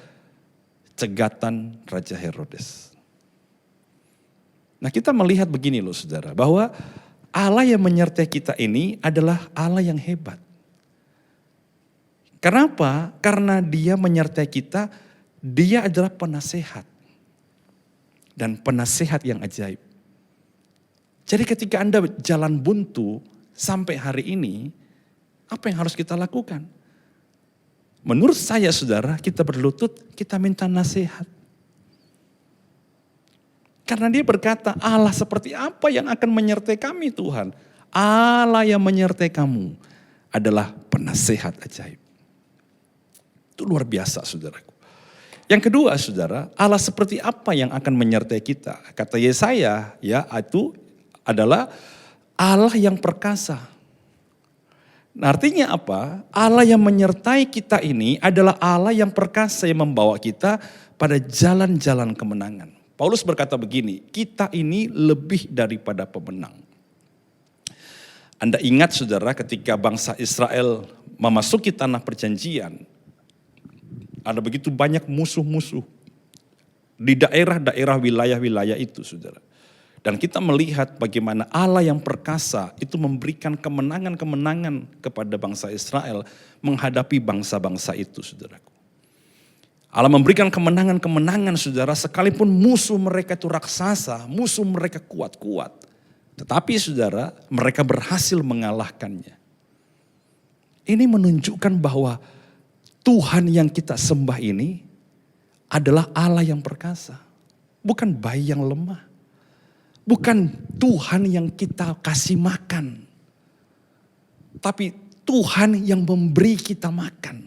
cegatan Raja Herodes. Nah kita melihat begini loh saudara, bahwa Allah yang menyertai kita ini adalah Allah yang hebat. Kenapa? Karena dia menyertai kita, dia adalah penasehat. Dan penasehat yang ajaib. Jadi ketika Anda jalan buntu sampai hari ini, apa yang harus kita lakukan? Menurut saya saudara, kita berlutut, kita minta nasihat. Karena dia berkata, Allah seperti apa yang akan menyertai kami Tuhan? Allah yang menyertai kamu adalah penasehat ajaib. Itu luar biasa saudaraku. Yang kedua saudara, Allah seperti apa yang akan menyertai kita? Kata Yesaya, ya itu adalah Allah yang perkasa. Nah, artinya apa? Allah yang menyertai kita ini adalah Allah yang perkasa yang membawa kita pada jalan-jalan kemenangan. Paulus berkata begini, kita ini lebih daripada pemenang. Anda ingat saudara ketika bangsa Israel memasuki tanah perjanjian, ada begitu banyak musuh-musuh di daerah-daerah wilayah-wilayah itu saudara. Dan kita melihat bagaimana Allah yang perkasa itu memberikan kemenangan-kemenangan kepada bangsa Israel menghadapi bangsa-bangsa itu saudaraku. Allah memberikan kemenangan-kemenangan saudara sekalipun musuh mereka itu raksasa, musuh mereka kuat-kuat. Tetapi saudara mereka berhasil mengalahkannya. Ini menunjukkan bahwa Tuhan yang kita sembah ini adalah Allah yang perkasa. Bukan bayi yang lemah. Bukan Tuhan yang kita kasih makan. Tapi Tuhan yang memberi kita makan.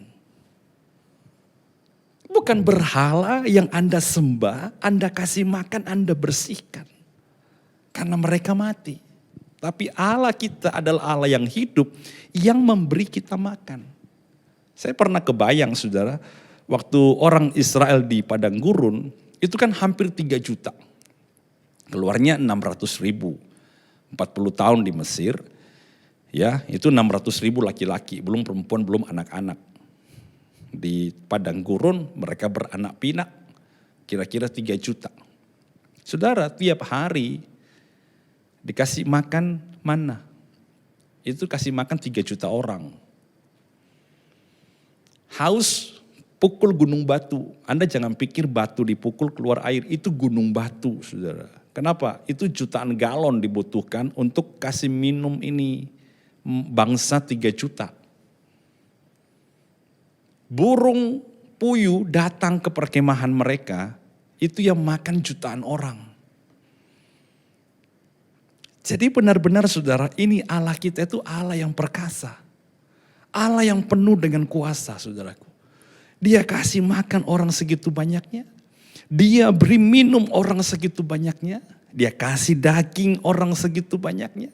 Bukan berhala yang Anda sembah, Anda kasih makan, Anda bersihkan. Karena mereka mati. Tapi Allah kita adalah Allah yang hidup, yang memberi kita makan. Saya pernah kebayang saudara, waktu orang Israel di padang gurun, itu kan hampir 3 juta. Keluarnya 600.000, 40 tahun di Mesir, ya itu 600.000 laki-laki, belum perempuan, belum anak-anak. Di padang gurun mereka beranak pinak, kira-kira 3 juta. Saudara tiap hari dikasih makan mana? Itu kasih makan 3 juta orang. Haus, pukul gunung batu. Anda jangan pikir batu dipukul keluar air, itu gunung batu saudara. Kenapa? Itu jutaan galon dibutuhkan untuk kasih minum ini bangsa 3 juta. Burung puyuh datang ke perkemahan mereka, itu yang makan jutaan orang. Jadi benar-benar saudara, ini Allah kita itu Allah yang perkasa. Allah yang penuh dengan kuasa saudaraku. Dia kasih makan orang segitu banyaknya. Dia beri minum orang segitu banyaknya. Dia kasih daging orang segitu banyaknya.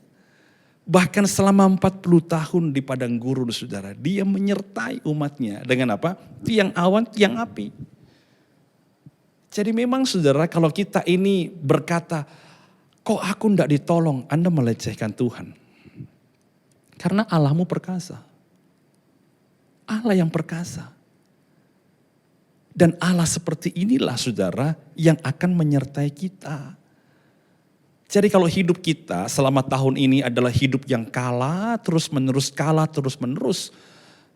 Bahkan selama 40 tahun di padang gurun saudara. Dia menyertai umatnya dengan apa? Tiang awan, tiang api. Jadi memang saudara kalau kita ini berkata, kok aku tidak ditolong? Anda melecehkan Tuhan. Karena Allahmu perkasa. Allah yang perkasa. Dan Allah seperti inilah saudara yang akan menyertai kita. Jadi kalau hidup kita selama tahun ini adalah hidup yang kalah terus menerus.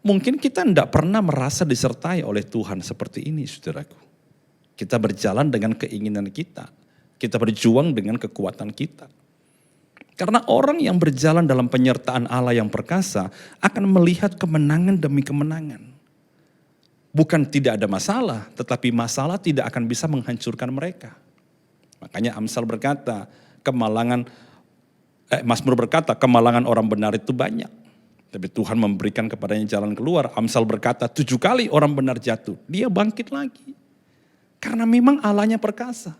Mungkin kita tidak pernah merasa disertai oleh Tuhan seperti ini saudaraku. Kita berjalan dengan keinginan kita. Kita berjuang dengan kekuatan kita. Karena orang yang berjalan dalam penyertaan Allah yang perkasa akan melihat kemenangan demi kemenangan. Bukan tidak ada masalah, tetapi masalah tidak akan bisa menghancurkan mereka. Makanya Amsal berkata, Mazmur berkata, kemalangan orang benar itu banyak. Tapi Tuhan memberikan kepadanya jalan keluar. Amsal berkata, 7 kali orang benar jatuh, dia bangkit lagi. Karena memang Allahnya perkasa.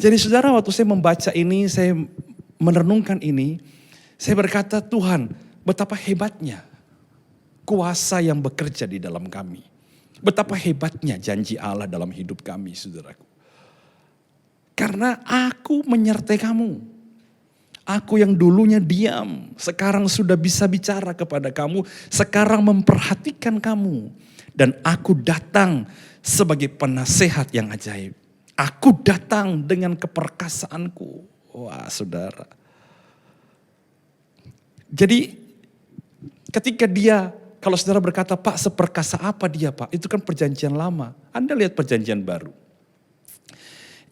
Jadi saudara, waktu saya membaca ini, saya merenungkan ini, saya berkata, Tuhan, betapa hebatnya kuasa yang bekerja di dalam kami. Betapa hebatnya janji Allah dalam hidup kami, saudaraku. Karena aku menyertai kamu. Aku yang dulunya diam, sekarang sudah bisa bicara kepada kamu, sekarang memperhatikan kamu. Dan aku datang sebagai penasehat yang ajaib. Aku datang dengan keperkasaanku. Wah, saudara. Jadi ketika dia, kalau saudara berkata, Pak, seperkasa apa dia, Pak? Itu kan perjanjian lama. Anda lihat perjanjian baru.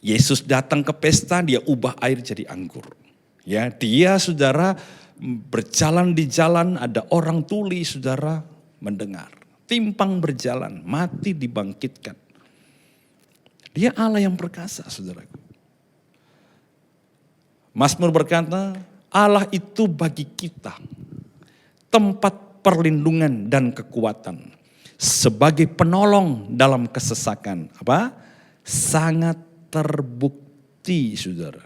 Yesus datang ke pesta, dia ubah air jadi anggur. Ya, dia saudara berjalan di jalan, ada orang tuli, saudara mendengar. Timpang berjalan, mati dibangkitkan. Dia Allah yang perkasa, saudaraku. Mazmur berkata, Allah itu bagi kita tempat perlindungan dan kekuatan. Sebagai penolong dalam kesesakan. Apa? Sangat terbukti, saudara.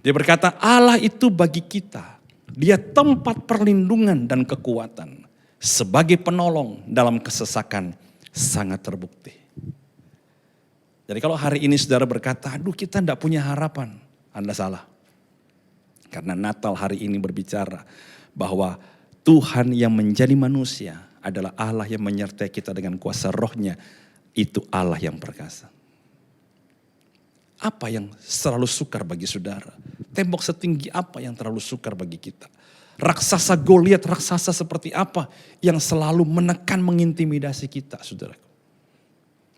Dia berkata, Allah itu bagi kita. Dia tempat perlindungan dan kekuatan. Sebagai penolong dalam kesesakan sangat terbukti. Jadi kalau hari ini saudara berkata, aduh kita tidak punya harapan. Anda salah. Karena Natal hari ini berbicara bahwa Tuhan yang menjadi manusia adalah Allah yang menyertai kita dengan kuasa rohnya. Itu Allah yang perkasa. Apa yang selalu sukar bagi saudara? Tembok setinggi apa yang terlalu sukar bagi kita? Raksasa Goliat, raksasa seperti apa yang selalu menekan, mengintimidasi kita, saudara?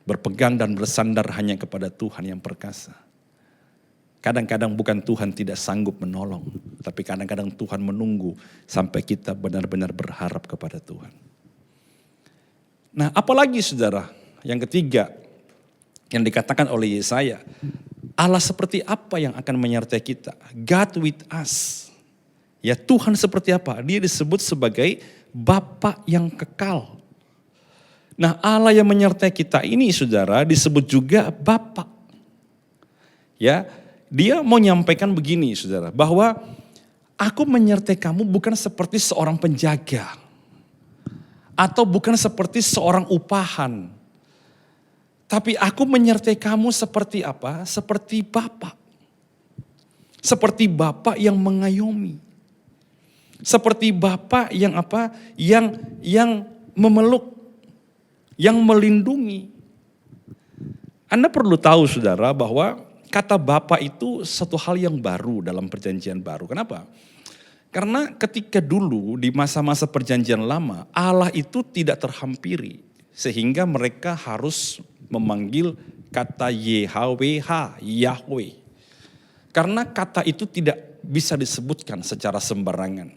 Berpegang dan bersandar hanya kepada Tuhan yang perkasa. Kadang-kadang bukan Tuhan tidak sanggup menolong, tapi kadang-kadang Tuhan menunggu sampai kita benar-benar berharap kepada Tuhan. Nah, apalagi saudara, yang ketiga yang dikatakan oleh Yesaya, Allah seperti apa yang akan menyertai kita? God with us. Ya, Tuhan seperti apa? Dia disebut sebagai Bapa yang kekal. Nah, Allah yang menyertai kita ini saudara disebut juga Bapa. Ya, dia mau nyampaikan begini saudara, bahwa aku menyertai kamu bukan seperti seorang penjaga. Atau bukan seperti seorang upahan. Tapi aku menyertai kamu seperti apa? Seperti Bapa. Seperti Bapa yang mengayomi. Seperti Bapa yang apa? Yang memeluk. Yang melindungi. Anda perlu tahu saudara bahwa kata Bapa itu satu hal yang baru dalam perjanjian baru. Kenapa? Karena ketika dulu di masa-masa perjanjian lama Allah itu tidak terhampiri. Sehingga mereka harus memanggil kata YHWH, Yahweh. Karena kata itu tidak bisa disebutkan secara sembarangan.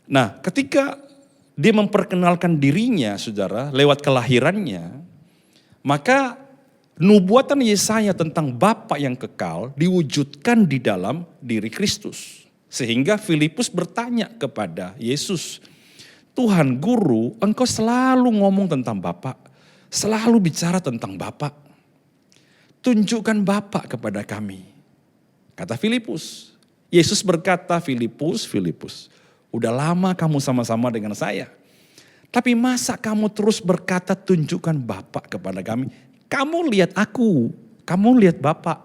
Nah, ketika dia memperkenalkan dirinya, saudara, lewat kelahirannya, maka nubuatan Yesaya tentang Bapa yang kekal diwujudkan di dalam diri Kristus. Sehingga Filipus bertanya kepada Yesus, Tuhan Guru, engkau selalu ngomong tentang Bapa, selalu bicara tentang Bapa. Tunjukkan Bapa kepada kami. Kata Filipus. Yesus berkata, Filipus, udah lama kamu sama-sama dengan saya. Tapi masa kamu terus berkata tunjukkan Bapa kepada kami. Kamu lihat aku, kamu lihat Bapa.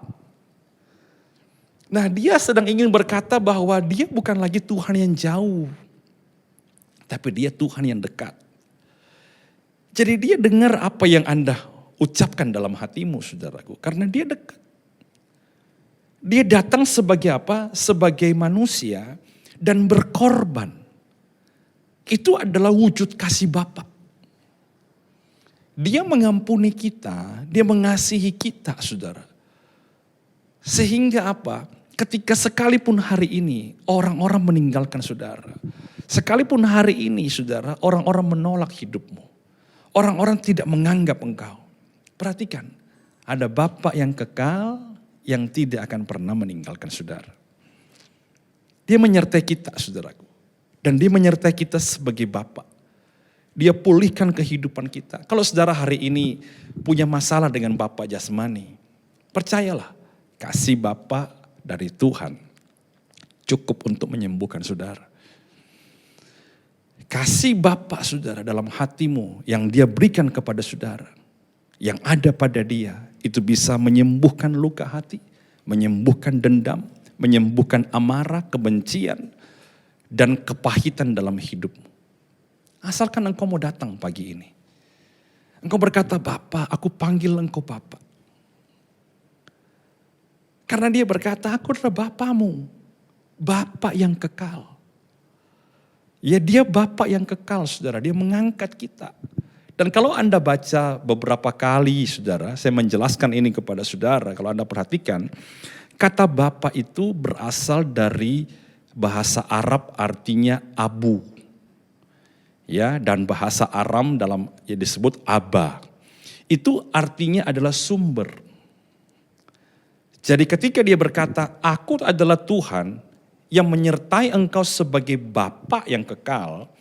Nah, dia sedang ingin berkata bahwa dia bukan lagi Tuhan yang jauh. Tapi dia Tuhan yang dekat. Jadi dia dengar apa yang Anda ucapkan dalam hatimu, saudaraku. Karena dia dekat. Dia datang sebagai apa? Sebagai manusia dan berkorban. Itu adalah wujud kasih Bapa. Dia mengampuni kita, dia mengasihi kita, saudara. Sehingga apa? Ketika sekalipun hari ini orang-orang meninggalkan saudara. Sekalipun hari ini saudara, orang-orang menolak hidupmu. Orang-orang tidak menganggap engkau. Perhatikan, ada Bapa yang kekal yang tidak akan pernah meninggalkan saudara. Dia menyertai kita, saudaraku. Dan dia menyertai kita sebagai Bapa. Dia pulihkan kehidupan kita. Kalau saudara hari ini punya masalah dengan Bapa jasmani, percayalah, kasih Bapa dari Tuhan cukup untuk menyembuhkan saudara. Kasih Bapa saudara dalam hatimu yang dia berikan kepada saudara, yang ada pada dia, itu bisa menyembuhkan luka hati, menyembuhkan dendam, menyembuhkan amarah, kebencian, dan kepahitan dalam hidupmu. Asalkan engkau mau datang pagi ini. Engkau berkata, Bapa, aku panggil engkau Bapa. Karena dia berkata, aku adalah Bapamu. Bapa yang kekal. Ya dia Bapa yang kekal saudara, dia mengangkat kita. Dan kalau Anda baca beberapa kali saudara, saya menjelaskan ini kepada saudara, kalau Anda perhatikan, kata Bapa itu berasal dari bahasa Arab artinya abu. Ya, dan bahasa Aram dalam ya disebut Aba. Itu artinya adalah sumber. Jadi ketika dia berkata, aku adalah Tuhan yang menyertai engkau sebagai Bapa yang kekal.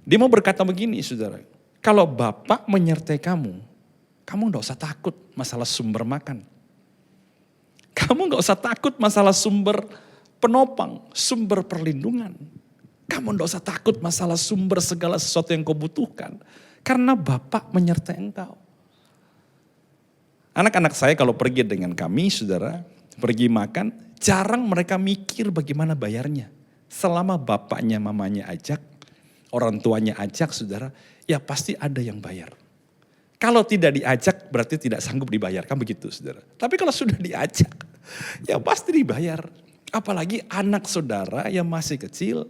Dia mau berkata begini saudara, kalau Bapa menyertai kamu gak usah takut masalah sumber makan. Kamu gak usah takut masalah sumber penopang, sumber perlindungan. Kamu gak usah takut masalah sumber segala sesuatu yang kau butuhkan. Karena Bapa menyertai engkau. Anak-anak saya kalau pergi dengan kami, saudara, pergi makan, jarang mereka mikir bagaimana bayarnya. Selama bapaknya, mamanya ajak, orang tuanya ajak, saudara, ya pasti ada yang bayar. Kalau tidak diajak berarti tidak sanggup dibayar, kan begitu, saudara. Tapi kalau sudah diajak, ya pasti dibayar. Apalagi anak saudara yang masih kecil,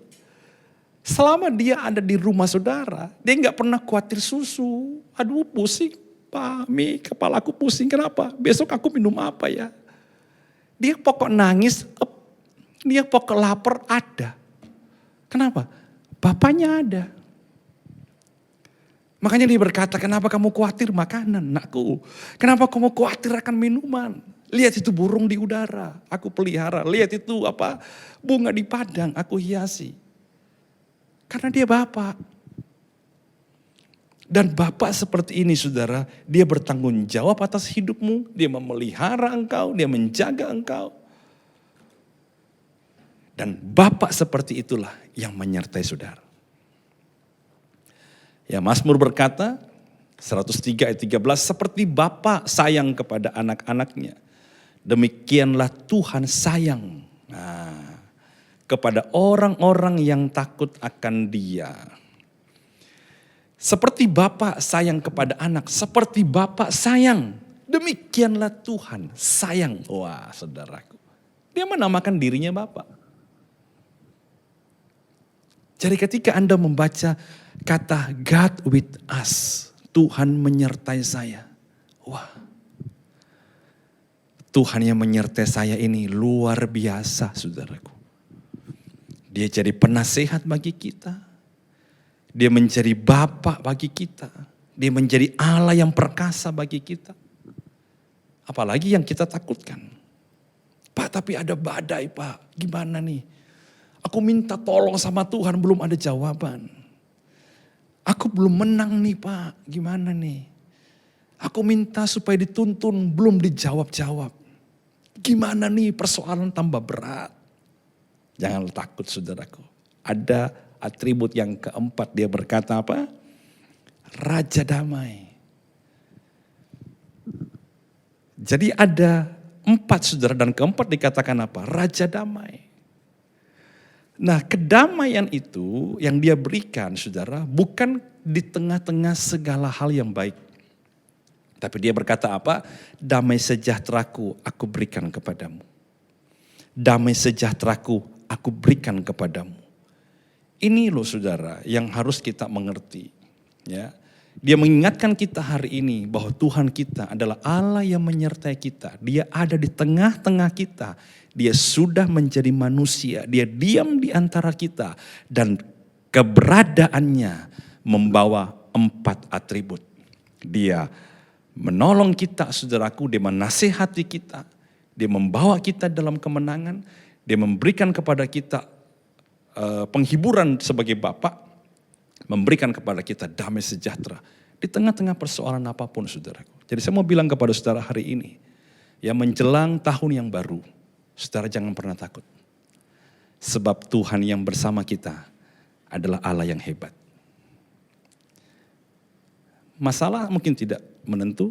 selama dia ada di rumah saudara, dia nggak pernah khawatir susu. Aduh pusing. Pak, Mi, kepalaku pusing, kenapa? Besok aku minum apa ya? Dia pokok nangis, dia pokok lapar ada. Kenapa? Bapaknya ada. Makanya dia berkata, kenapa kamu khawatir makanan, nakku? Kenapa kamu khawatir akan minuman? Lihat itu burung di udara, aku pelihara. Lihat itu bunga di padang, aku hiasi. Karena dia Bapak. Dan Bapak seperti ini saudara, dia bertanggung jawab atas hidupmu, dia memelihara engkau, dia menjaga engkau. Dan Bapak seperti itulah yang menyertai saudara. Ya Mazmur berkata, 103 ayat 13, seperti Bapa sayang kepada anak-anaknya, demikianlah Tuhan sayang kepada orang-orang yang takut akan Dia. Seperti Bapa sayang kepada anak, seperti Bapa sayang, demikianlah Tuhan sayang. Wah saudaraku, dia menamakan dirinya Bapa. Jadi ketika Anda membaca kata God with us, Tuhan menyertai saya. Wah, Tuhan yang menyertai saya ini luar biasa saudaraku. Dia jadi penasehat bagi kita. Dia menjadi Bapa bagi kita. Dia menjadi Allah yang perkasa bagi kita. Apalagi yang kita takutkan. Pak, tapi ada badai Pak. Gimana nih? Aku minta tolong sama Tuhan, belum ada jawaban. Aku belum menang nih Pak. Gimana nih? Aku minta supaya dituntun, belum dijawab-jawab. Gimana nih, persoalan tambah berat. Jangan takut saudaraku. Ada atribut yang keempat, dia berkata apa? Raja damai. Jadi ada 4 saudara, dan keempat dikatakan apa? Raja damai. Nah kedamaian itu yang dia berikan saudara, bukan di tengah-tengah segala hal yang baik. Tapi dia berkata apa? Damai sejahteraku aku berikan kepadamu. Damai sejahteraku aku berikan kepadamu. Ini loh saudara yang harus kita mengerti. Ya, Dia mengingatkan kita hari ini bahwa Tuhan kita adalah Allah yang menyertai kita. Dia ada di tengah-tengah kita. Dia sudah menjadi manusia. Dia diam di antara kita. Dan keberadaannya membawa 4 atribut. Dia menolong kita, saudaraku. Dia menasihati kita. Dia membawa kita dalam kemenangan. Dia memberikan kepada kita penghiburan sebagai Bapa. Memberikan kepada kita damai sejahtera di tengah-tengah persoalan apapun, saudaraku. Jadi saya mau bilang kepada saudara hari ini, yang menjelang tahun yang baru, saudara jangan pernah takut. Sebab Tuhan yang bersama kita adalah Allah yang hebat. Masalah mungkin tidak menentu,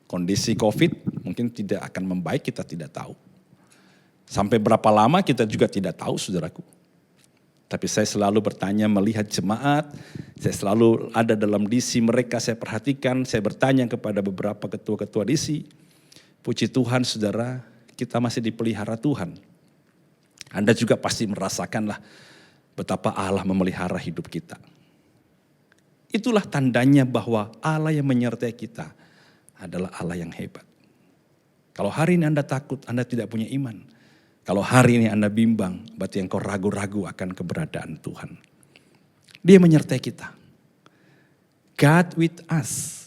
kondisi COVID mungkin tidak akan membaik, kita tidak tahu. Sampai berapa lama kita juga tidak tahu, saudaraku. Tapi saya selalu bertanya melihat jemaat, saya selalu ada dalam DC mereka, saya perhatikan, saya bertanya kepada beberapa ketua-ketua DC. Puji Tuhan saudara, kita masih dipelihara Tuhan. Anda juga pasti merasakanlah betapa Allah memelihara hidup kita. Itulah tandanya bahwa Allah yang menyertai kita adalah Allah yang hebat. Kalau hari ini Anda takut, Anda tidak punya iman. Kalau hari ini Anda bimbang, berarti engkau ragu-ragu akan keberadaan Tuhan. Dia menyertai kita. God with us.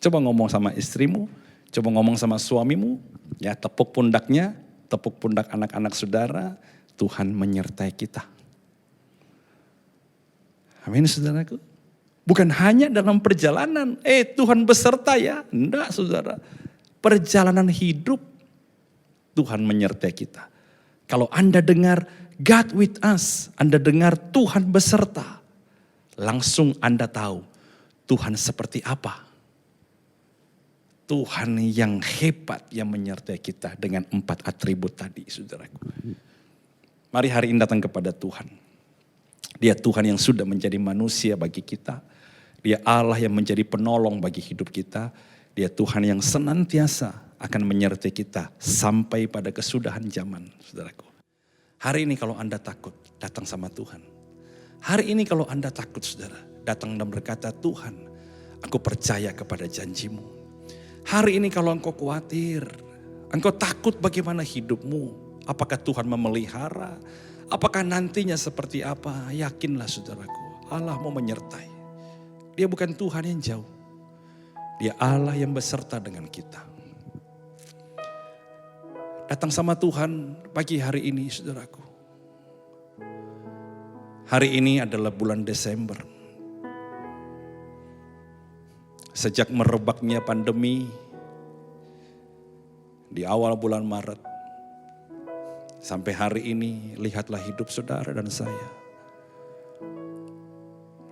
Coba ngomong sama istrimu, coba ngomong sama suamimu, ya tepuk pundaknya, tepuk pundak anak-anak saudara, Tuhan menyertai kita. Amin saudaraku. Bukan hanya dalam perjalanan, Tuhan beserta ya. Enggak saudara, perjalanan hidup Tuhan menyertai kita. Kalau Anda dengar God with us, Anda dengar Tuhan beserta, langsung Anda tahu Tuhan seperti apa. Tuhan yang hebat yang menyertai kita dengan 4 atribut tadi, saudaraku. Mari hari ini datang kepada Tuhan. Dia Tuhan yang sudah menjadi manusia bagi kita. Dia Allah yang menjadi penolong bagi hidup kita. Dia Tuhan yang senantiasa akan menyertai kita sampai pada kesudahan zaman, saudaraku. Hari ini kalau Anda takut, datang sama Tuhan. Hari ini kalau Anda takut, saudara, datang dan berkata, Tuhan, aku percaya kepada janjimu. Hari ini kalau engkau khawatir, engkau takut bagaimana hidupmu, apakah Tuhan memelihara, apakah nantinya seperti apa, yakinlah saudaraku, Allah mau menyertai. Dia bukan Tuhan yang jauh, Dia Allah yang beserta dengan kita. Datang sama Tuhan pagi hari ini, saudaraku. Hari ini adalah bulan Desember. Sejak merebaknya pandemi di awal bulan Maret, sampai hari ini lihatlah hidup saudara dan saya.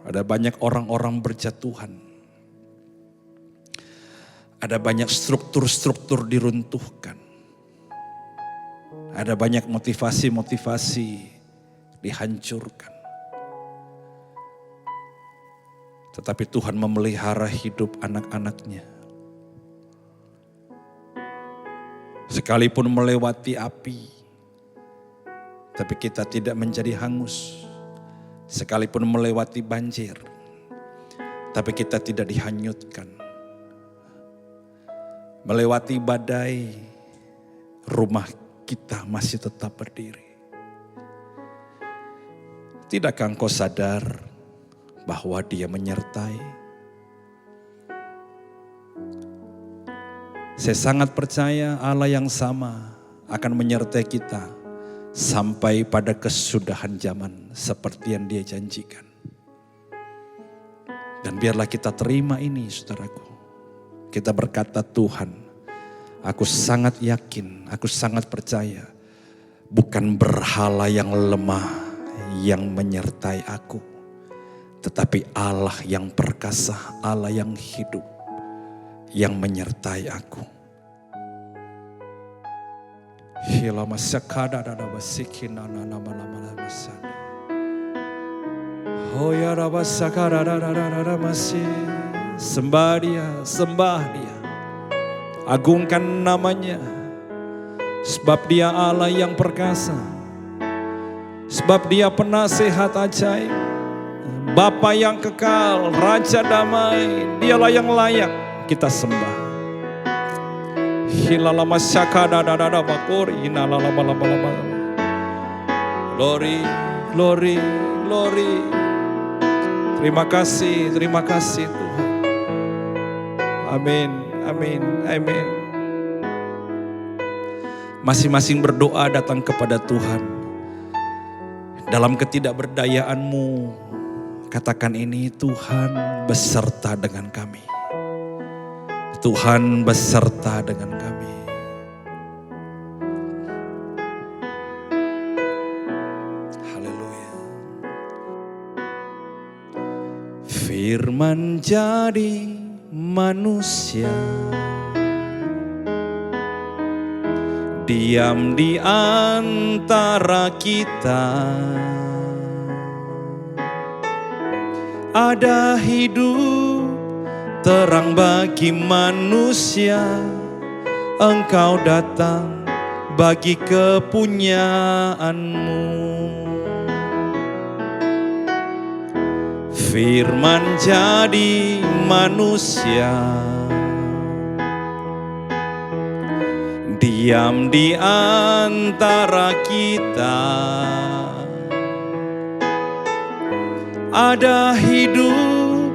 Ada banyak orang-orang berjatuhan. Ada banyak struktur-struktur diruntuhkan. Ada banyak motivasi-motivasi dihancurkan. Tetapi Tuhan memelihara hidup anak-anaknya. Sekalipun melewati api, tapi kita tidak menjadi hangus. Sekalipun melewati banjir, tapi kita tidak dihanyutkan. Melewati badai, rumah kita masih tetap berdiri. Tidakkah engkau sadar bahwa Dia menyertai? Saya sangat percaya Allah yang sama akan menyertai kita sampai pada kesudahan zaman seperti yang Dia janjikan. Dan biarlah kita terima ini, saudaraku. Kita berkata, Tuhan, aku sangat yakin, aku sangat percaya, bukan berhala yang lemah yang menyertai aku, tetapi Allah yang perkasa, Allah yang hidup, yang menyertai aku. Sembah Dia, sembah Dia. Agungkan namanya. Sebab Dia Allah yang perkasa. Sebab Dia penasehat ajaib. Bapa yang kekal, Raja damai, Dialah yang layak kita sembah. Hilalama syakadadadada bakori, hinalabalaba. Glory, glory, glory. Terima kasih Tuhan. Amin, amin, amin. Masing-masing berdoa datang kepada Tuhan. Dalam ketidakberdayaanmu, katakan ini, Tuhan beserta dengan kami. Tuhan beserta dengan kami. Haleluya. Firman jadi manusia, diam di antara kita. Ada hidup terang bagi manusia, Engkau datang bagi kepunyaanmu. Firman jadi manusia, diam di antara kita. Ada hidup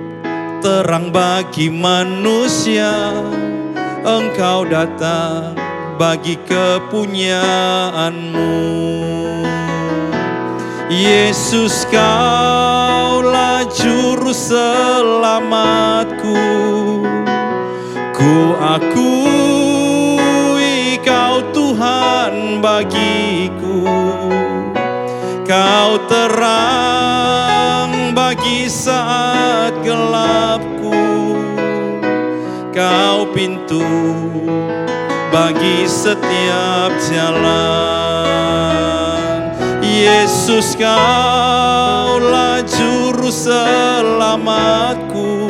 terang bagi manusia, Engkau datang bagi kepunyaanmu. Yesus, Kaulah juru selamatku. Ku akui Kau Tuhan bagiku. Kau terang bagi saat gelapku. Kau pintu bagi setiap jalan. Yesus, Kaulah juru selamatku.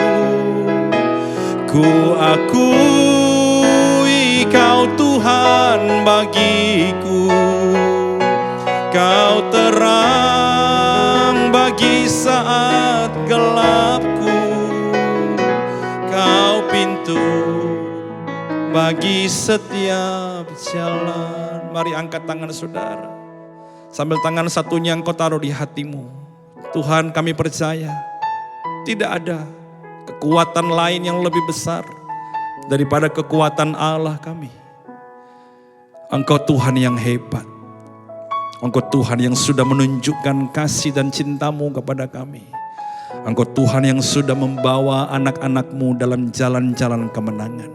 Ku akui Kau Tuhan bagiku. Kau terang bagi saat gelapku. Kau pintu bagi setiap jalan. Mari angkat tangan saudara, sambil tangan satunya engkau taruh di hatimu. Tuhan, kami percaya tidak ada kekuatan lain yang lebih besar daripada kekuatan Allah kami. Engkau Tuhan yang hebat. Engkau Tuhan yang sudah menunjukkan kasih dan cinta-Mu kepada kami. Engkau Tuhan yang sudah membawa anak-anak-Mu dalam jalan-jalan kemenangan.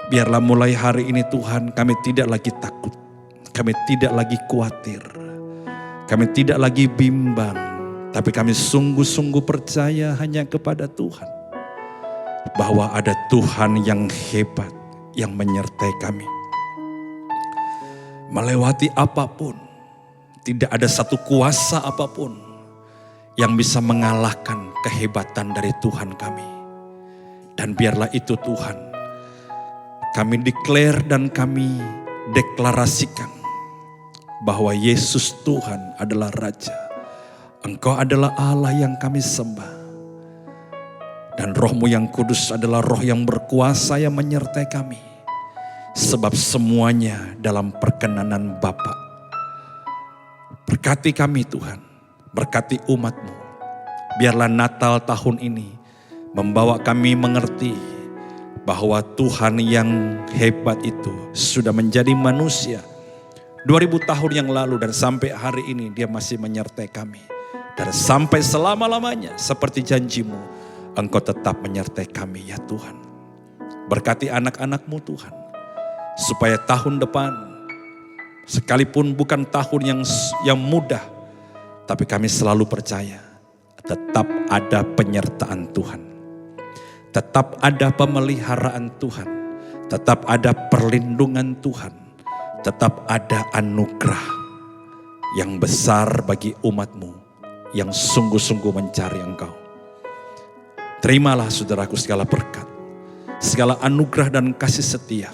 Biarlah mulai hari ini Tuhan, kami tidak lagi takut. Kami tidak lagi khawatir. Kami tidak lagi bimbang. Tapi kami sungguh-sungguh percaya hanya kepada Tuhan. Bahwa ada Tuhan yang hebat yang menyertai kami. Melewati apapun, tidak ada satu kuasa apapun yang bisa mengalahkan kehebatan dari Tuhan kami. Dan biarlah itu Tuhan, kami declare dan kami deklarasikan bahwa Yesus Tuhan adalah Raja. Engkau adalah Allah yang kami sembah. Dan Roh-Mu yang kudus adalah Roh yang berkuasa yang menyertai kami. Sebab semuanya dalam perkenanan Bapa. Berkati kami Tuhan, berkati umat-Mu. Biarlah Natal tahun ini membawa kami mengerti bahwa Tuhan yang hebat itu sudah menjadi manusia 2000 tahun yang lalu dan sampai hari ini Dia masih menyertai kami. Dan sampai selama-lamanya seperti janji-Mu, Engkau tetap menyertai kami ya Tuhan. Berkati anak-anak-Mu Tuhan. Supaya tahun depan, sekalipun bukan tahun yang mudah, tapi kami selalu percaya tetap ada penyertaan Tuhan. Tetap ada pemeliharaan Tuhan. Tetap ada perlindungan Tuhan. Tetap ada anugerah yang besar bagi umat-Mu yang sungguh-sungguh mencari Engkau. Terimalah saudaraku segala berkat, segala anugerah dan kasih setia.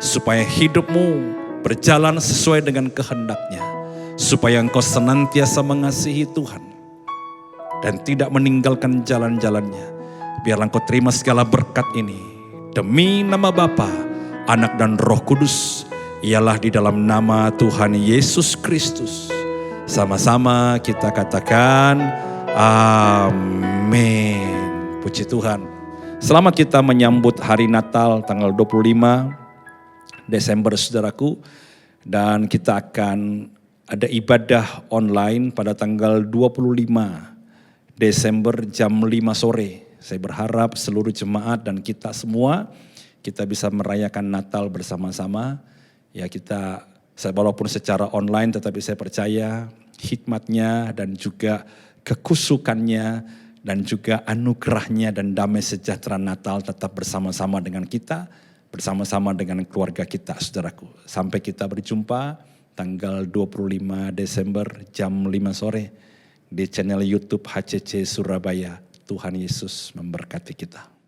Supaya hidupmu berjalan sesuai dengan kehendak-Nya. Supaya engkau senantiasa mengasihi Tuhan. dan tidak meninggalkan jalan-jalannya. Biarlah Engkau terima segala berkat ini. Demi nama Bapa, Anak dan Roh Kudus, ialah di dalam nama Tuhan Yesus Kristus. Sama-sama kita katakan amin. Puji Tuhan. Selamat kita menyambut hari Natal tanggal 25 Desember saudaraku. Dan kita akan ada ibadah online pada tanggal 25 Desember jam 5 sore. Saya berharap seluruh jemaat dan kita semua kita bisa merayakan Natal bersama-sama. Ya walaupun secara online tetapi saya percaya hikmatnya dan juga kekusukannya dan juga anugerahnya dan damai sejahtera Natal tetap bersama-sama dengan kita, bersama-sama dengan keluarga kita saudaraku. Sampai kita berjumpa tanggal 25 Desember jam 5 sore di channel YouTube HCC Surabaya. Tuhan Yesus memberkati kita.